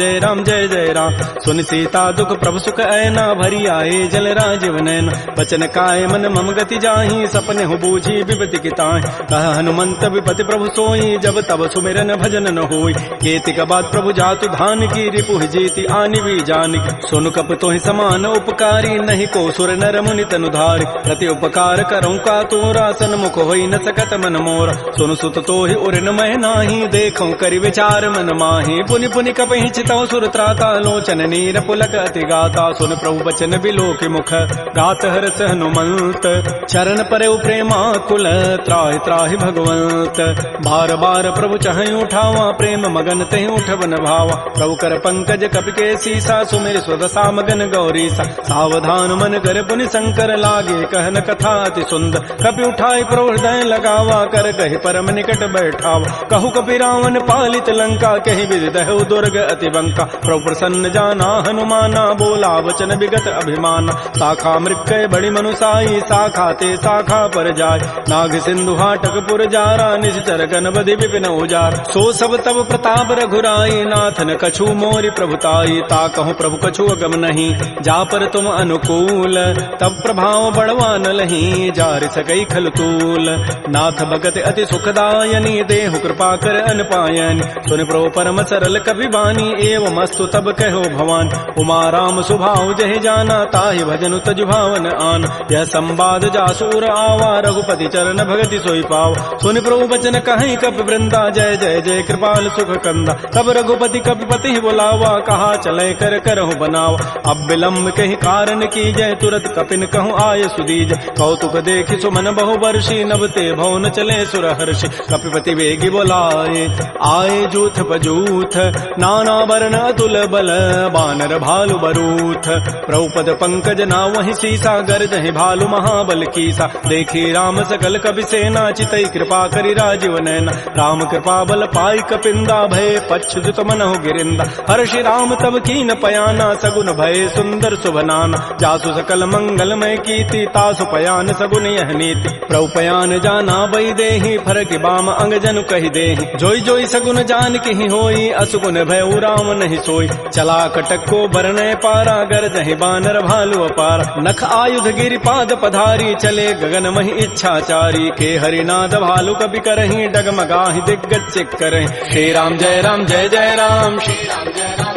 जय जय राम सुन सीता दुख प्रभु सुख ऐना भरी आए जल राजीव नैन बचन काय मन मम गति जाहि सपने हो बूझी विपति किताहि कह हनुमंत विपति प्रभु सोई जब तब सुमिरन भजन न होई केतिक बाद प्रभु जातु धान की रिपुह जीति आनि भी जानिक सुन कप तोहि समान उपकारी नहीं को सुर नर मुनि तनुधारि प्रति उपकार करऊं का तोरा सन्मुख होई न सकत मन मोरा सुन सुत तोहि उर न मह नाही देखऊं करि विचार मन माही पुनि पुनि कपहि चितौ सुर त्राता लोचन नीर पुलक अति गाता सुन प्रभु बचन बिलोकि मुख गात हरस हनुमंत चरण परे प्रेमा कुल त्राहि त्राहि भगवंत बार बार प्रभु चहई उठावा प्रेम मगन तहि उठवन भावा प्रभु कर पंकज कपि के सीसा सुमिर स्वदसा मगन गौरीसा सावधान मन कर पुनि शंकर लागे कहन कथा अति सुंदर कपि उठाई प्रभु हृदय लगावा कर कहि परम निकट बैठावा कहु कपि रावण पालित लंका कहि विदहु दुर्ग अति बंका प्रभु प्रसन्न जाना हनुमाना बोला वचन विगत अभिमाना शाखा मृक्कय बड़ी मनुसाई शाखा ते शाखा पर जाय नाग सिंधु हाटक पुर जारा निश्चर गण बधि विपिन उजार सो सब तब प्रताप रघुराई नाथन कछु मोरि प्रभुताई ता कहूँ प्रभु कछु अगम नहीं जा पर तुम अनुकूल तब प्रभाव बढ़वा न लही जार सकई खल तूल नाथ भगत अति सुखदायनी देहु कृपा कर अनपायनी सुन प्रभु परम सरल कवि बानी एवं अस्तु तब कहो भवान उमा राम सुभाव जहि जाना ताहि भजन तजु भावन आन यह संवाद जासूर आवा रघुपति चरण भगति सोई पाव सुनि प्रभु बचन कहीं कपि वृंदा जय जय जय कृपाल सुख कंदा तब रघुपति कपिपति बुलावा कहा चले कर करहु बनावा अब विलम्ब कहीं कारण की जय तुरत कपिन कहूँ आय सुदीज कौतुक देखि सुमन बहु वर्षी नभते भवन चले सुर हर्षि कपिपति वेगी बोलाए आए जूथ पजूथ नाना वर्ण अतुल बल बानर भालु बरूथ प्रभुपद पंकज ना वही सीसा गर्जहि भालु महाबल कीसा देखी राम सकल कपि सेना चितई कृपा करि राजीव नैना राम कृपा बल पाई कपिंदा भय पच्छुत मनहु गिरिंदा हर्षि राम तब कीन पयाना सगुन भय सुंदर सुभनाना जासु सकल मंगलमय कीर्ति तासु पयान सगुन यह नीति प्रभु पयान जाना बई देहि फरक बाम अंग जनु कहि देहि जोई जोई सगुन जान की होई असुगुन भय राम नहीं सोई चला कटक को बरनय पारा गरजहि बानर भालु अपार नख आयुध गिरि पाद पधारी चले गगन महि इच्छाचारी के हरिनाद भालु कपि करहि डगमगाहि दिग्गज चिक करहि श्री राम जय राम श्री राम जय राम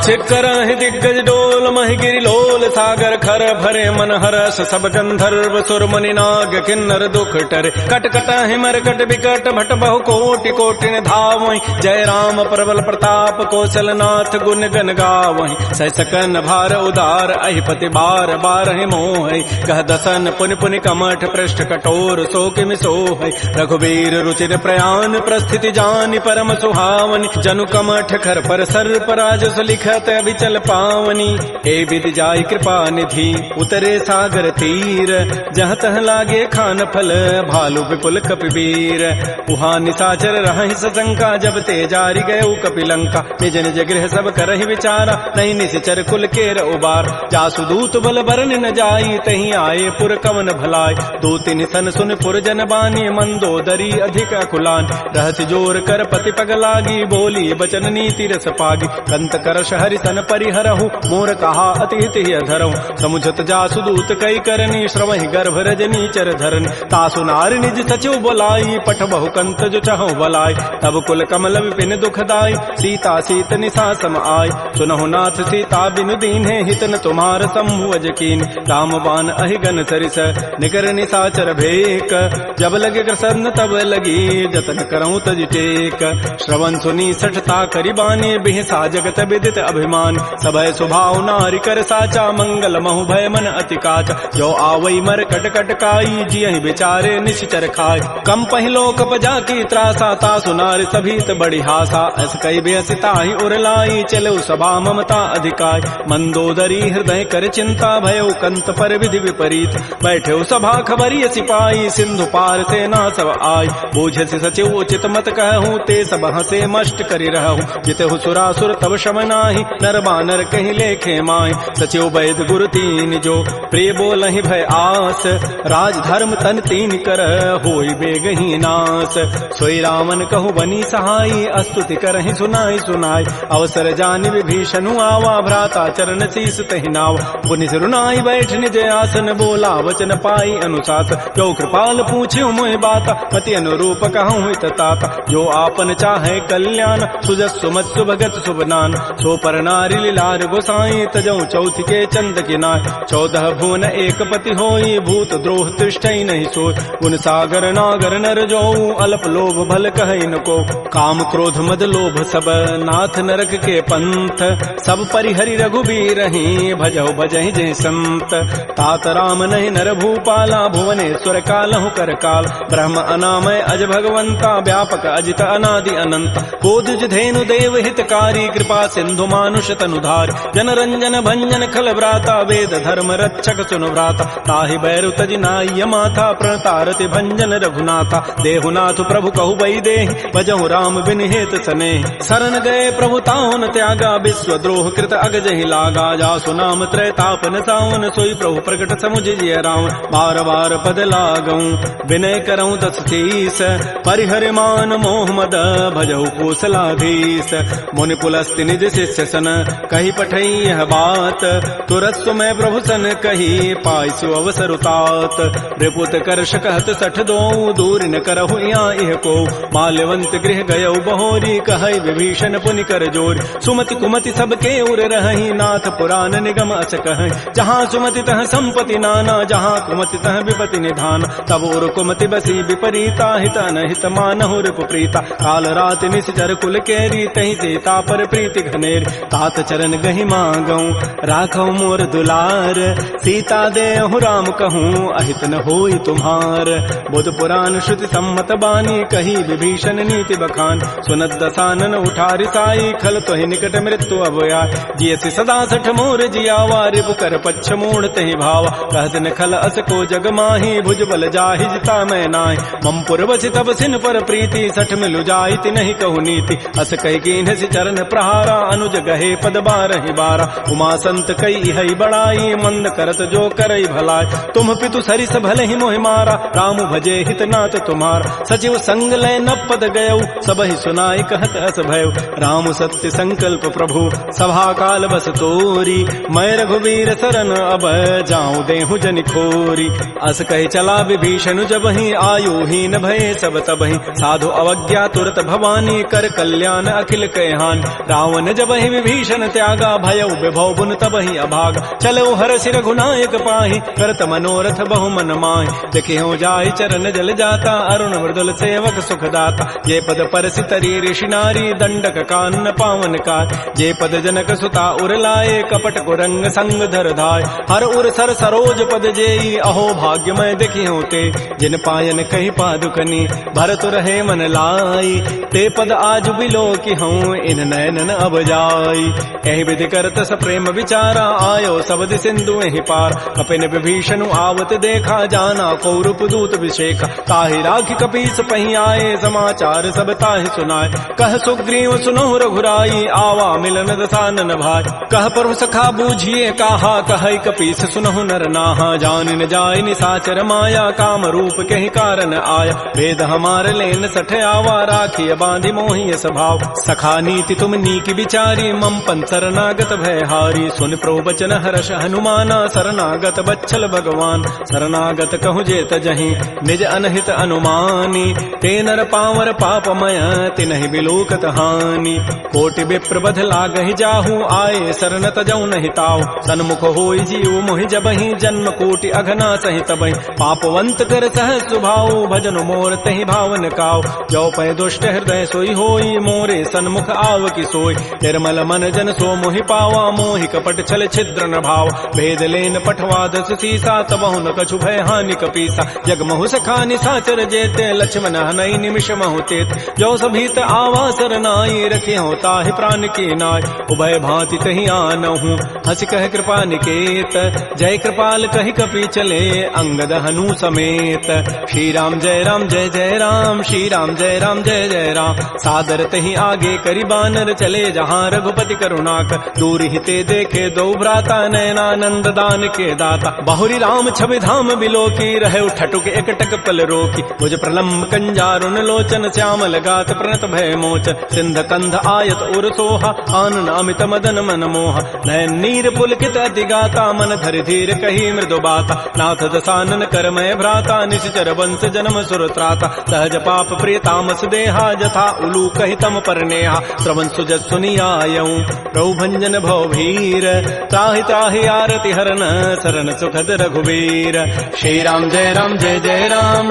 चिक्करहि दिग्गज डोल महि गिरि लोल सागर खर भरे मन हरस सब गंधर्व सुर मुनि नाग किन्नर दुख टरे कट कट हिमर कट विकट भट बहु कोटि कोटि धावहि जय राम प्रबल प्रताप कौशल नाथ गुण गन गावहि सकन भार उदार अहिपति बार बार मोह कह दसन पुनि पुनि कमठ पृष्ठ कठोर सो किमि सोह रघुवीर रुचिर प्रयान प्रस्थिति जानि परम सुहावनि जनु कमठ खर पर सर्प राजस लिख शत अभिचल पावनी, ए विधि जाय कृपा निधि उतरे सागर तीर, जहाँ तह लागे खान फल भालू विपुल कपिवीर। उहाँ निशाचर रहि सशंका, जब ते जारी गए कपिलंका, निज निज गृह सब करहि विचारा, नहीं निश्चर कुल केर उबार। जासु दूत बल बरन न जाई, तहीं आए पुर कवन भलाय, दो तीन सन सुन पुर जन बानी, मंदोदरी अधिक अकुलान। रहस्य जोर कर पति पग लागी, बोली बचन नीति रस पागी, कंत करश हरि सन परिहरहु, मोर कहा अति हित ही अधरहु। समुझत जासु दूत कई करनी, श्रवहि गर्भ रजनी चर धरनी, तासु नारी निज सचिव बोलाई, पठ बहु कंत जो चहु बलाई। तब कुल कमल विपिन दुखदाई, सीता सीत निशा सम आय, सुनहु नाथ सीता बिनु दीन्हे, हित न तुम्हार संभुवज कीन। राम बाण अहिगन सरिस निकर निशाचर भेक, जब लगे कृष्ण तब लगी, जतन करऊं तज टेक। श्रवण सुनी सठता करिबानी, बिहसा जगत विदित अभिमान, सबय स्वभाव नारी कर साचा, मंगल महु भय मन अति काचा। जो आवई मर कट कट काई, जियहि बिचारे निश्चर खाय, कम पहिलो कप जाकी त्रासा, तासु नारी सभीत बड़ी हासा। अस कई बेसिता ही उरलाई, चलो सभा ममता अधिकाय, मंदोदरी हृदय कर चिंता, भयो कंत पर विधि विपरीत। बैठे सभा खबरी सिपाही, सिंधु पार सेना सब आय, बूझ से सचिव उचित मत कहूँ, ते सब हसे मष्ट करी रहूँ। जितहु सुरासुर तब शम नाही, नर बानर कहीं लेखे माय। सचिव वैद गुरु तीन जो, प्रिय बोलहि भय आस, राज धर्म तन तीन कर, होई बेगही नास। सोई रावण कहु बनी सहाई, अस्तुति करहि सुनाई सुनाई, अवसर जानि विभीषणु आवा, भ्राता चरण शीस तहि नावा। पुनि सिरुनाई बैठ निज आसन, बोला वचन पाई अनुशास, जो कृपाल पूछ्यो मोहि बाता, मति अनुरूप कहूँ हित ताता। जो आपन चाहे कल्याण, सुजस सुमत सुभगत सुबनान, सो पर नारी लीलार गोसाई, तजऊ चौथ के चंद किनाय। 14 भुवन एक पति होई, भूत द्रोह तिष्ठई नहीं सोय, गुण सागर नागर नर जोऊ, अल्प लोभ भल कहै न को। काम क्रोध मद लोभ सब, नाथ नरक के पंथ, सब परिहरि रघुबीर ही, भजहु भजहि जय संत। तात राम नहीं नर भूपाला, भुवनेश्वर कालहु कर काल, ब्रह्म अनामय अज भगवंता, व्यापक अजित अनादि अनंत। बोधिज धेनु देव हितकारी, कृपा सिंधु मानुष तनुधार, जन रंजन भंजन खल व्राता, वेद धर्म रक्षक सुनु व्राता। ताहि बैरु तजि नाय माथा, प्रणतारति भंजन रघुनाथा। देहुनाथ प्रभु कहु बई देहि, भजहु राम बिन हेत सनेहि। शरण गए प्रभु ताहुन त्यागा, विश्व द्रोह कृत अगजहि लागा। जासु नाम त्रैतापन सावन, सोई प्रभु प्रकट समुझ जिय रावण। बार बार पद लागऊं, विनय करऊं दस शीस, परिहर मान मोह मद, भजहु कौशलाधीश। मुनि पुलस्ति निज शिष्य सन, कही पठई यह बात, तुरत सुमय प्रभु सन कही, पाइसु अवसर उतात। रिपुत करश कहत सठ दो, दूर न करहु यहाँ इह को। माल्यवंत गृह गयौ बहोरी, कहै विभीषण पुनि कर जोर। सुमति कुमति सबके उर रहहि, नाथ पुराण निगम अस कहै। जहाँ सुमति तह संपत्ति नाना, जहाँ कुमति तह विपति निधान। तब उर कुमति बसी विपरीता, हित अनहित मानहु रिपु प्रीता। काल रात निश्चर कुल केरी, तहि सीता पर प्रीति घनेरी। तात चरण गहि मांगऊं, राखौ मोर दुलार, सीता देहु राम कहूँ, अहित न होई तुम्हार। बुध पुराण श्रुति सम्मत बानी, कही विभीषण नीति बखान। सुनत दसानन उठारि साई, खल तोहि निकट मृत्यु अवया। जियसि सदा सठ मोर जियावा, रिपु कर पच्छ मूढ़ तहि भावा। कहत न खल अस को जग माही, भुज बल जाहि जिता मैं नाहि। मम पुरवसि तब सिन पर प्रीति, सठ मिलु जाइति नहीं कहु नीति। अस कहि कीन्हसि चरण प्रहारा, अनुज गहे पद बारहि बारा। उमा संत कई हई बड़ाई, मंद करत जो करई भलाई। तुम पितु सरिस भले ही मोहि मारा, राम भजे हित नाथ तुम्हारा। सचिव संग लय न पद गयौ, सबहि सुनाई कहत अस भयउ। राम सत्य संकल्प प्रभु, सभा काल बस तोरी। मैं रघुवीर शरण अब, जाऊं देहु जनि खोरी। अस कहि चला विभीषण जबहि, आयु हीन भये सब तबहि। साधु अवज्ञा तुरत भवानी, कर कल्याण अखिल कहान। रावण जबहि विभीषण त्यागा, भयउ विभव बुन तबहि अभागा। चलो हरषि रघुनायक पाहि, करत मनोरथ बहु मन माहि। देखियो जाहि चरण जल जाता, अरुण मृदुल सेवक सुखदाता। जे पद परसि तरी ऋषि नारी, दंडक कानन पावन काय। जे पद जनक सुता उर लाए, कपट कुरंग संग धर धाय। हर उर सर सरोज पद जेई, अहो भाग्य मैं देखियो ते। जिन पायन कही पादुकनी, भरत रहे मन लाई। ते पद आज बिलो की हूँ, इन नयनन अब जाई। आई। एहि विधि करत स प्रेम विचारा आयो सबद सिंधु एहि पार। कपिन विभीषण आवत देखा जाना कौरव दूत विशेखा। ताहि राखी कपीस पही आए समाचार सब ताहि सुनाए। कह सुग्रीव सुनहु रघुराई आवा मिलन दसानन भाई। कह प्रभु सखा बूझिए काहा कहै कपीस सुनहु नर नाहा। जान न जाय निसाचर माया काम रूप कहि कारण आया। वेद हमार लेन सठ आवा राखी बांधि मोहि स्वभाव। सखा नीति तुम नीक विचारी मम पन शरणागत भय हारी। सुन प्रभु बचन हर्ष हनुमाना शरणागत बच्छल भगवान। शरणागत कहु जेत जहि निज अनहित अनुमानी। ते नर पावर पापमय तिनहि बिलोकत हानि। कोटि विप्र बध लागहि जाहू आए शरण तजौ नहि ताऊ। सन्मुख होई जीव मोहि जबहि जन्म कोटि अघना सहि तबहि। पापवंत कर सहज सुभाऊ भजन मोर तहि भावन काऊ। जो पै दुष्ट हृदय सोई होई मोरे सन्मुख आव की सोई। निर्मल मन जन सो मोहि पावा मोहि कपट छल छिद्र न भाव। भेद लेन पठवा दस सीसा तबहु न कछु भय हानि कपीसा। जग महु सखा निसाचर जेते लक्ष्मण हनई निमिष महु तेत। जो सभीत आवा सरनाई रखे हो ताहि प्राण की नाय। उभय भांति तहि आनहु हंस कह कृपा निकेत। जय कृपाल कहि कपि चले अंगद हनु समेत। श्री राम जय जय राम श्री राम जय जय राम। सादर तहि आगे करि बानर चले जहाँ रघुपति करुणाकर। दूर हिते देखे दो भ्राता नयनानंद दान के दाता। बहुरी राम छवि धाम बिलोकी रहे ठटुक एकटक पल रोकी। भुज प्रलम्ब कंजारुन लोचन श्यामल गात प्रणत भय मोचन। सिंध कंध आयत उर सोहा आनन अमित मदन मन मोहा। नयन नीर पुलकित अति गाता मन धरि धीर कही मृदु बाता। नाथ दसानन करमय भ्राता निश्चर वंश जन्म सुर त्राता। सहज पाप प्रिय तामस देहा जथा उलू कहि तम पर नेहा। श्रवण सुजस सुनियायऊं प्रभु भंजन भव भीर। त्राहि त्राहि आरति हरन शरण सुखद रघुवीर। श्री राम जय राम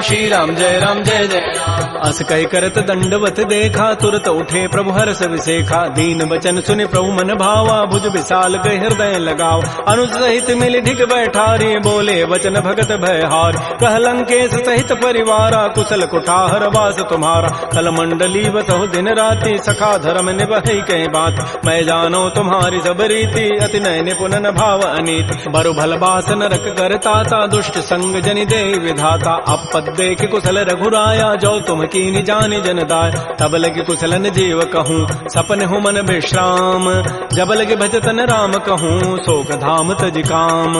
श्री राम जय जय राम। अस कहि करत दंडवत देखा तुरत उठे प्रभु हर्ष विसेखा। दीन वचन सुनि प्रभु मन भावा भुज विशाल गए हृदय लगाव। अनुज सहित मिल ढिग बैठारी बोले वचन भगत भय हार। कह लंकेश सहित परिवारा कुशल कुठार वास तुम्हारा। कल मंडली बसहु दिन राति सखा धर्म निभहि कहीं बात। मैं जानो तुम्हारी सब रीति अति नय निपुण भाव अनीति। बरु भल बास नरक करताता दुष्ट संग जनि दे विधाता। अपद देख कुशल रघुराया जो तुम कीनि जानि जन दाय। तब लगे कुशलन जीव कहूँ सपन हूँ मन विश्राम। जब लगे भजतन राम कहूँ शोक धाम तज काम।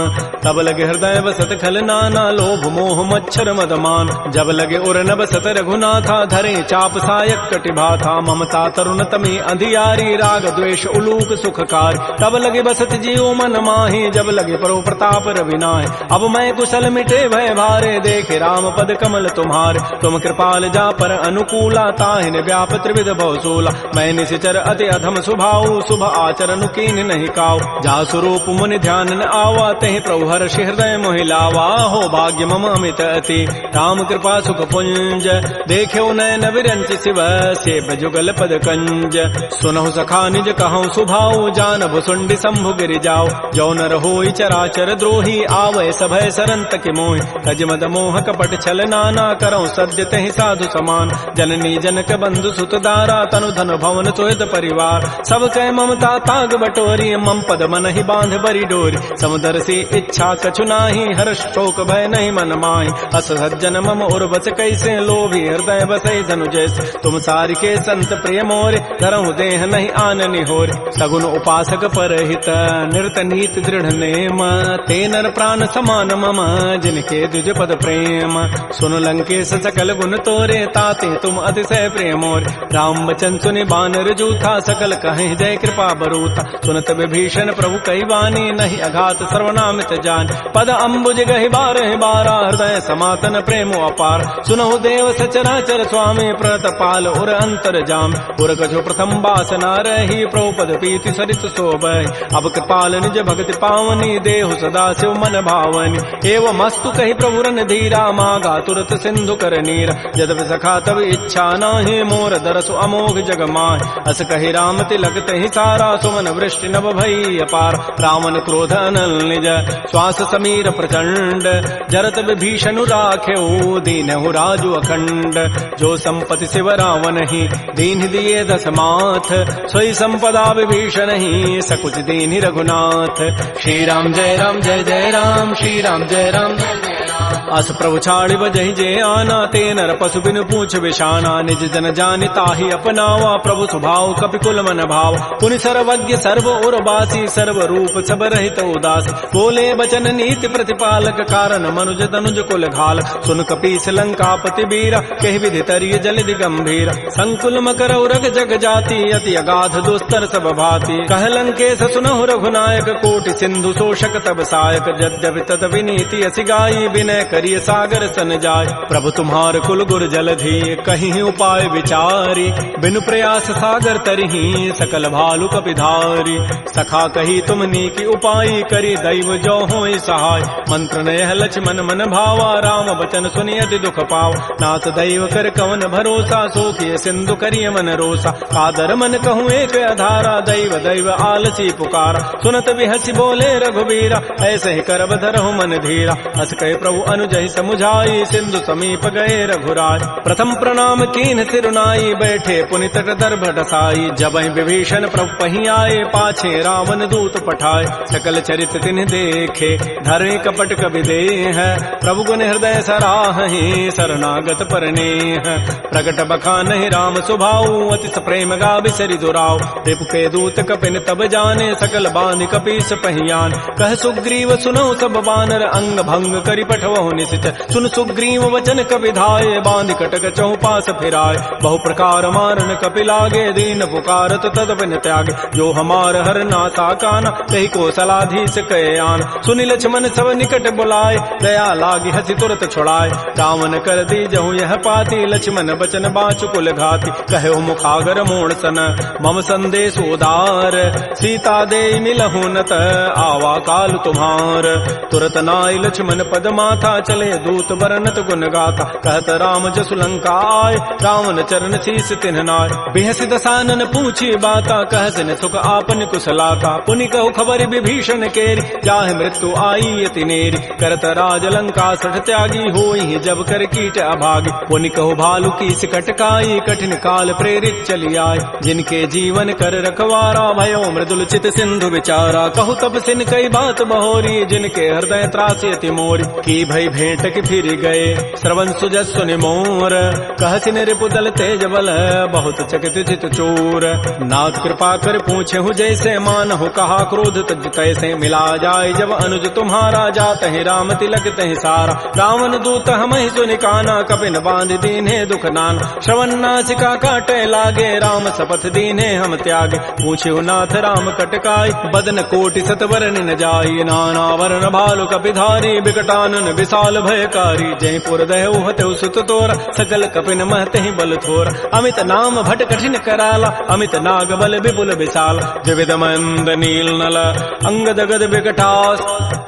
तब लगे हृदय बसत खल नाना लोभ मोह मच्छर मदमान। जब लगे उर न बसत रघुनाथा धरे चाप सायक कटिभा था। ममता तरुण तमी अंधियारी राग द्वेष उलूक सुखकार। तब लगे बसत जीव मन माही जब लगे परो प्रताप रविनाय। अब मैं कुशल मिटे भय भारे देखे राम पद कमल तुम्हारे। तुम कृपाल जा पर अनुकूला ताहिन व्याप त्रिविध बहुसूला। मैं निशिचर अति अधम सुभाऊ शुभ आचरण कीन नहीं काऊ। जा स्वरूप मुनि ध्यान न आवा तहि प्रभु हर्ष हृदय मोहिलावा। हो भाग्य मम अमित अति राम कृपा सुख पुंज। देख्यो नयन विरंच शिव सेव जुगल पद कंज। सुनहु सखा निज कहूँ सुभाऊ जान भुसुंडी शंभु गिरि जाओ। जो नर होई चराचर द्रोही आवै सभय सरंत के मोहि। तज मद मोह कपट छल नाना करऊँ सद्य तहि साधु समान। जननी जनक बंधु सुत दारा तनु धन भवन तोयत परिवार। सब कह ममता ताग बटोरी मम पद मन ही बांध बरी डोरी। समुदर से इच्छा कछु नाही हर्ष शोक भय नहीं मन माही। अस सज्जन मम उर बस कैसे लोभी हृदय बसै धनु जैसे। तुम सारि के संत प्रिय मोरे धरहु देह नहीं आननि होरे। सगुन उपासक परहित निरत नीत दृढ़ नेम। ते नर प्राण समान मम जिनके दुज पद प्रेम। सुन लंकेश सकल गुण तोरे ताते तुम अतिशय प्रेम मोरे। राम वचन सुनि बानर जूथा सकल कहें जय कृपा बरूथा। सुनत विभीषण प्रभु कई वाणी नहीं अघात सर्वनामित जान। पद अम्बुज गहि बारह बारा हृदय समातन प्रेम अपार। सुनहु देव सचराचर स्वामी प्रणत पाल उर अंतर जाम। उर कछु प्रथम वासना रही प्रभु पद पीति सरित शोभहि। अब कृपाल निज भक्ति पावनी देहु सदा शिव मन भावनी। एवं मस्तु कहि प्रभु रन धीरा मागा तुरत सिंधु कर नीरा। यद्यपि सखा तब इच्छा नाही मोर दरसु अमोघ जग माहि। अस कहि राम तिलक तहि सारा सुमन वृष्टि नभ भई अपार। रावण क्रोध अनल निज श्वास समीर प्रचंड। जरत विभीषण राखेऊ दीनहु राजु अखंड। जो संपत्ति शिव रावण ही दीन दिए दस माथ। सोई संपत्ति संपदा विभीषण ही सकुच दीन्हि रघुनाथ। श्री राम जय राम जय जय राम, श्री राम जय राम जय जय राम। अस प्रभु छाड़ि बजहि जे आना, ते नर पशु बिनु पूछ विषाना। निज जन जानि ताहि अपनावा, प्रभु स्वभाव कपिकुल मन भाव। पुनि सर्वज्ञ सर्व उर्वासी, सर्व रूप सब रहित उदास। बोले बचन नीति प्रतिपालक, कारण मनुज तनुज कुल घाल। सुन कपीस लंकापति बीरा, कहि विधि तरिय जलधि गंभीर। संकुल मकर उरग जग जाति, अति अगाध दुस्तर सब भाति। कह लंकेश सुनहु रघुनायक, कोटि सिंधु शोषक तब सायक। यद्यपि तत विनीति असि गाई, विनय करिय सागर सन जाय। प्रभु तुम्हार कुल गुर जलधि, कहीं उपाय विचारी। बिनु प्रयास सागर तरही, सकल भालु कपिधारी। सखा कही तुम नीकी उपाय, करी दैव जो होय सहाय। मंत्र नयह लक्ष्मण मन भावा, राम बचन सुनि अति दुख पाव। नाथ दैव कर कवन भरोसा, सोखिय सिंधु करिय मन रोसा। कादर मन कहूँ एक अधारा, दैव दैव आलसी पुकारा। सुनत बिहसी बोले रघुबीरा, ऐसे ही करब धरहु मन धीरा। अस कहे प्रभु अनुजहि समुझाई, सिंधु समीप गए रघुराय। प्रथम प्रणाम कीन्ह सिरुनाई, बैठे पुनि तट दर्भ डसाई। जबहि विभीषण प्रभु पहि आए, पाछे रावण दूत पठाए। सकल चरित तिन्ह देखे, धरे कपट कबि देह। प्रभु गुण हृदय सराहि, शरणागत परनेह। प्रगट बखानहि राम सुभाऊ, अति प्रेम गा बिसरि दुराव। रिपु के दूत कपिन तब जाने, सकल बांधि कपीस पहियान। कह सुग्रीव सुनौ सब बानर, अंग भंग करि पठवहु निशिच। सुन सुग्रीव वचन कपिधाये, बांधि कटक चौपास फिराय। बहु प्रकार मारन कपि लागे, दीन पुकारत तदपिन त्यागे। जो हमार हर नासा काना, तहि को सलाधीश कहे आन। सुनि लक्ष्मण सब निकट बुलाए, दया लागी हसी तुरत छुड़ाए। रावण कर दी जहु यह पाती, लक्ष्मण बचन बाचु कुल घाती। कहो मुखागर मोड़ सन, मम संदेश उदार। सीता दे मिलहु नत, आवा काल तुम्हार। तुरत नाई लक्ष्मण पद माथा, चले दूत बरनत गुण गाथा। कहत राम जसु लंका आय, रावण चरण शीस तिन्ह नाय। बिहसि दसानन पूछी बाता, कहसिन सुख आपन कुशलाता। पुनि कहु खबर विभीषण केरी, जाहि मृत्यु आई अति नेरी। करत राज लंका सठ त्यागी, होई जब कर कीट अभागी। पुनि कहु भालु कीस कटकाई, कठिन काल प्रेरित चली आय। जिनके जीवन कर रखवारा, भयो मृदुल चित सिंधु विचारा। कहु तब सिन कई बात बहोरी, जिनके हृदय त्रासी अति मोरी। की भई भेंट की फिर गए, श्रवण सुजस सुनि मोर। कहसिन रिपु दल तेज बल, बहुत चकित चित चोर। नाथ कृपा कर पूछे हूँ जैसे, मानहु कहा क्रोध तज तैसे। मिला जाय जब अनुज तुम्हारा, जात है राम तिलक तहि सारा। रावण दूत हमहि सुनि काना, कपिन बांध दीन्हे दुख नाना। श्रवण नासिका काटे लागे, राम शपथ दीन्हे हम त्यागे। पूछे नाथ राम कटकाई, बदन कोटि सतवरन न जाई। नाना वर्ण भालु कपिधारी, बिकटानन विशाल भयकारी। जयपुर दहु हतु सुत तोर, सकल कपिन महते बल थोर। अमित नाम भट कठिन कराला, अमित नाग बल विपुल विशाल। द्विविध मंद नील नल, अंगद गद विकटास।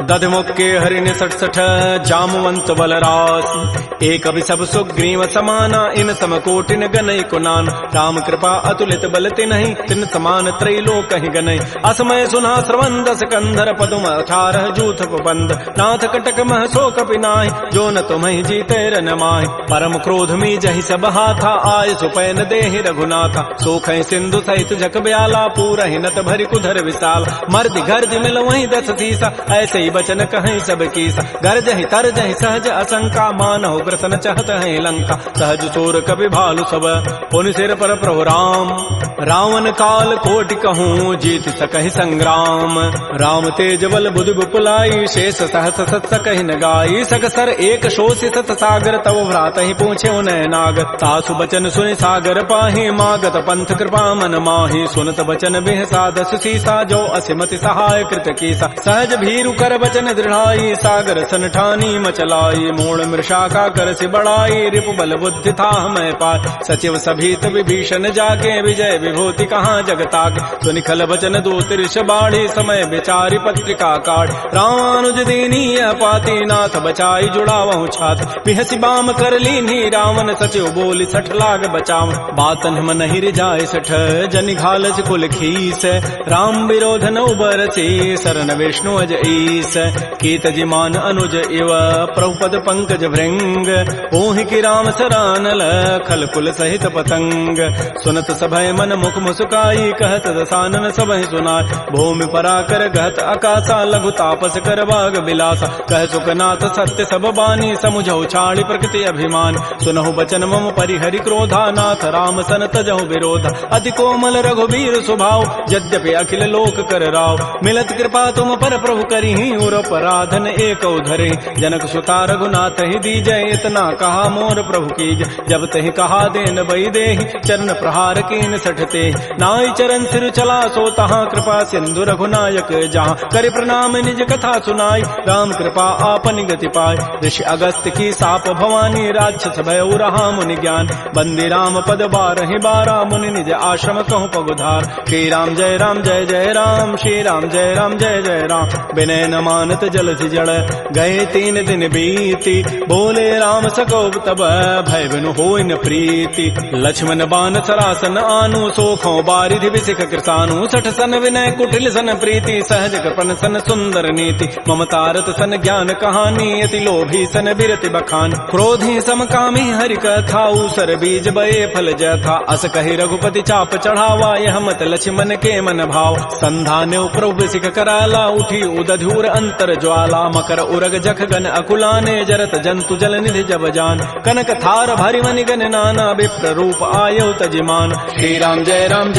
दध मुक्के हरिण 66, जामवंत बलरास। एक अभि सब सुग्रीव समाना, इन सम कोटिन गनई कुनान। राम कृपा अतुलित बल तिन्हि, तिन समान त्रैलोक कहि गनई। असमय सुना श्रवण दस कंधर, पदुम 18 जूथ बंद। नाथ कटक मह सो कपि नाहि, जो न तुम्हि जीते रन माहि। परम क्रोध मी जहि सब हाथा, आय सुपैन देहि रघुनाथा। सोखै सिंधु सहित जग ब्याला, पूरहि नत भरि कुधर विशाल। मर्दि गर्दि मिल वहीं 10 सीसा, ऐसे ही बचन कहीं सब कीसा। गर्जहि तरजहि सहज असंका, मानहु ग्रसन चहत है लंका। सहज चोर कपि भालु सब, पुनि सिर पर प्रभु राम। रावण काल कोटि कहूँ, जीत सकहि संग्राम। राम तेज बल बुधि बुपुलाई, शेष सहस सत सकहि न गाई। सकसर एक शोषि सत सागर, तव भ्रात ही पूछे उनय नाग। सासु बचन सुनि सागर पाहि, मागत पंथ कृपा मन माहि। सुनत बचन बिहसा 10 सीसा, जो असिमति सहाय कृत कीसा। सहज भीरु कर बचन दृढ़ाई, सागर सन ठानी मचलाई। मूढ़ मृषा का कर सि बढ़ाई, रिपु बल बुद्धि था मैं पाय। सचिव सभीत विभीषण जाके, विजय विभूति कहाँ जगताके। सुनि खल बचन दूत ऋष बाढ़ी, समय विचारि पत्रिका काढ़। रामानुज दीनी पाती, नाथ बचन बचाई जुड़ावहु छात पिहसी बाम कर लीनी रावण सचिव बोली सठ लाग बचाव बातन हम नहीं रिजाए सठ जनि घालस कुल खीस राम विरोध न उबरसी शरण विष्णु अज ईस कीत जिमान अनुज इव प्रभुपद पंकज भृंग ओहि की राम सरानल खल कुल सहित पतंग सुनत सभय मन मुख मुस्काई कहत दसानन सबहि सुनाय भूमि पराकर गहत आकाशा लघु तापस कर बाग बिलासा कह सुखनाथ सत्य सब बानी समुझौ छाड़ी प्रकृति अभिमान सुनहु बचन मम परिहरि क्रोधा नाथ राम सन तजहु विरोधा अति कोमल रघुबीर स्वभाव यद्यपि अखिल लोक कर राव मिलत कृपा तुम पर प्रभु करिहि उर पराधन एक धरे जनक सुता रघुनाथ ही दीजय इतना कहा मोर प्रभु कीज जब तहि कहा देन बई देहि चरण प्रहार कीन सठते नाई चरण सिर चला सो तहाँ कृपा सिंधु रघुनायक जहाँ कर प्रणाम निज कथा सुनाई राम कृपा आपन गति पाय ऋषि अगस्त की साप भवानी राक्षस भय रहा मुनि ज्ञान बंदी राम पद बारहि बारा मुनि निज आश्रम कहूँ पगुधार श्री राम जय राम श्री राम जय जय राम विनय न मानत जलधि जड़ गए 3 दिन बीती बोले राम सकोब तब भय बिनु होय न प्रीति लक्ष्मण बान सरासन आनु सोखों बारिधि विसिख कृसानु सठ सन विनय कुटिल सन प्रीति सहज कृपन सन सुंदर नीति ममतारत सन ज्ञान कहानी अति लोभी सन बिरति बखान क्रोधी समकामी हरि कथा उसर बीज बये फल जथा अस कहि रघुपति चाप चढ़ावा यह मत लक्ष्मण के मन भाव संधाने प्रभु सिख कराला उठी उदधूर अंतर ज्वाला मकर उरग जख गन अकुलाने जरत जंतु जल निधि जब जान कनक थार भरि मनि गन नाना विप्र रूप आयौ तजिमान श्री राम जय राम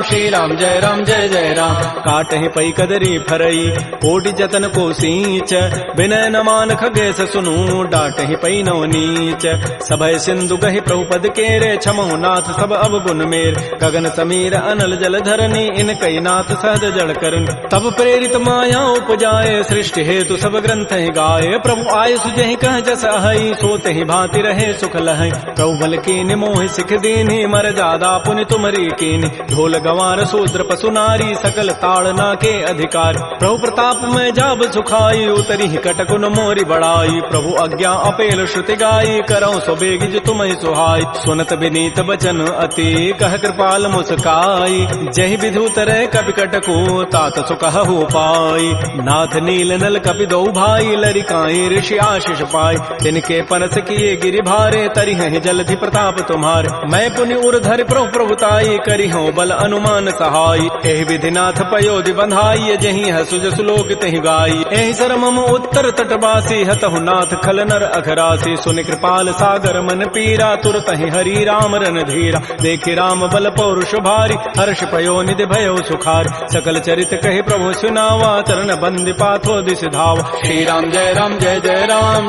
श्री राम जय जय राम काटहि पै कदरी फरई कोटि जतन को सींच विनय न मान खगेश सुनु डाटहि पै नौ नीच सभय सिंधु गहि प्रभुपद केरे छमहु नाथ सब अब गुण मेर गगन समीर अनल जल धरनी इन कई नाथ सहज जड़ करन तब प्रेरित माया उपजाए सृष्टि हेतु सब ग्रंथ ही गाये प्रभु आय सुजहि कह जस अहै सोते ही भांति रहे सुख लहै प्रभु बल कीन मोहि सिख दीन्हि मर जादा पुनि तुमरी कीन्हि ढोल गंवार शूद्र पशु नारी सकल ताड़ना के अधिकार प्रभु प्रताप में जाब सुखाई उतरी ही कटकुन मोरी बड़ाई प्रभु आज्ञा अपेल श्रुति गाई करौ सो बेगिज तुम्हि सुहाई सुनत विनीत बचन अति कह कृपाल मुस्काई जहि विधु तरह कपि कटको तात सुकहु पाई नाथ नील नल कपि दो भाई लरिकाई ऋषि आशीष पाई तिनके परस किए गिरि भारे तरिहि जलधि प्रताप तुम्हारे मैं पुनि उर्धर प्रभु प्रभुताई करिहु बल अनुमान सहाई एहि विधि नाथ पयोधि बंधाई जहि हसु जसु लोक तहि गाई एहि सर मम उत्तर तटवासी हतहु नाथ खल नर अघरासी सुनि कृपाल सागर मन पीरा तुरत ही हरि राम रन धीरा देखि राम बल पौरुष भारी हर्ष पयो निधि भयो सुखार सकल चरित कहि प्रभु सुनावा चरण बंदी पाथो दिस धाव श्री राम जय राम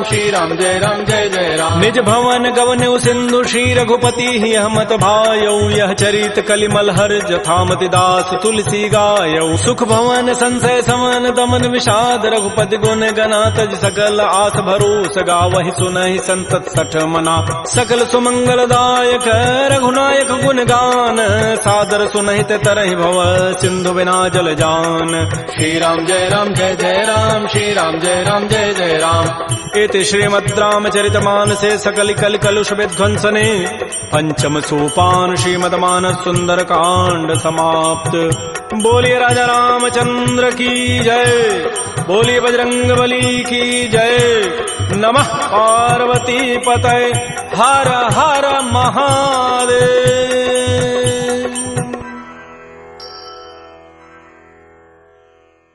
श्री राम जय जय राम निज भवन गवन सिंधु श्री रघुपति ही हमत भायौ यह चरित कलिमल हर जथामति दास तुलसी गायौ सुख भवन संशय समन दमन विषाद रघुपति गुण गना तज सकल आस भरोस गावहि सुनहि संतत सठ मना सकल सुमंगल दायक रघुनायक गुण गान सादर सुनहित तरहि भव सिंधु बिना जल जान श्री राम जय राम श्री राम जय जय राम इति श्रीमद् रामचरित मानसे सकल कल कलुष विध्वंसने पंचम सोपान श्रीमद्मानस सुंदर कांड समाप्त। बोलिए राजा रामचंद्र की जय, बोलिए बजरंग बली की जय। नमः पार्वती पतये, हर हर महादेव।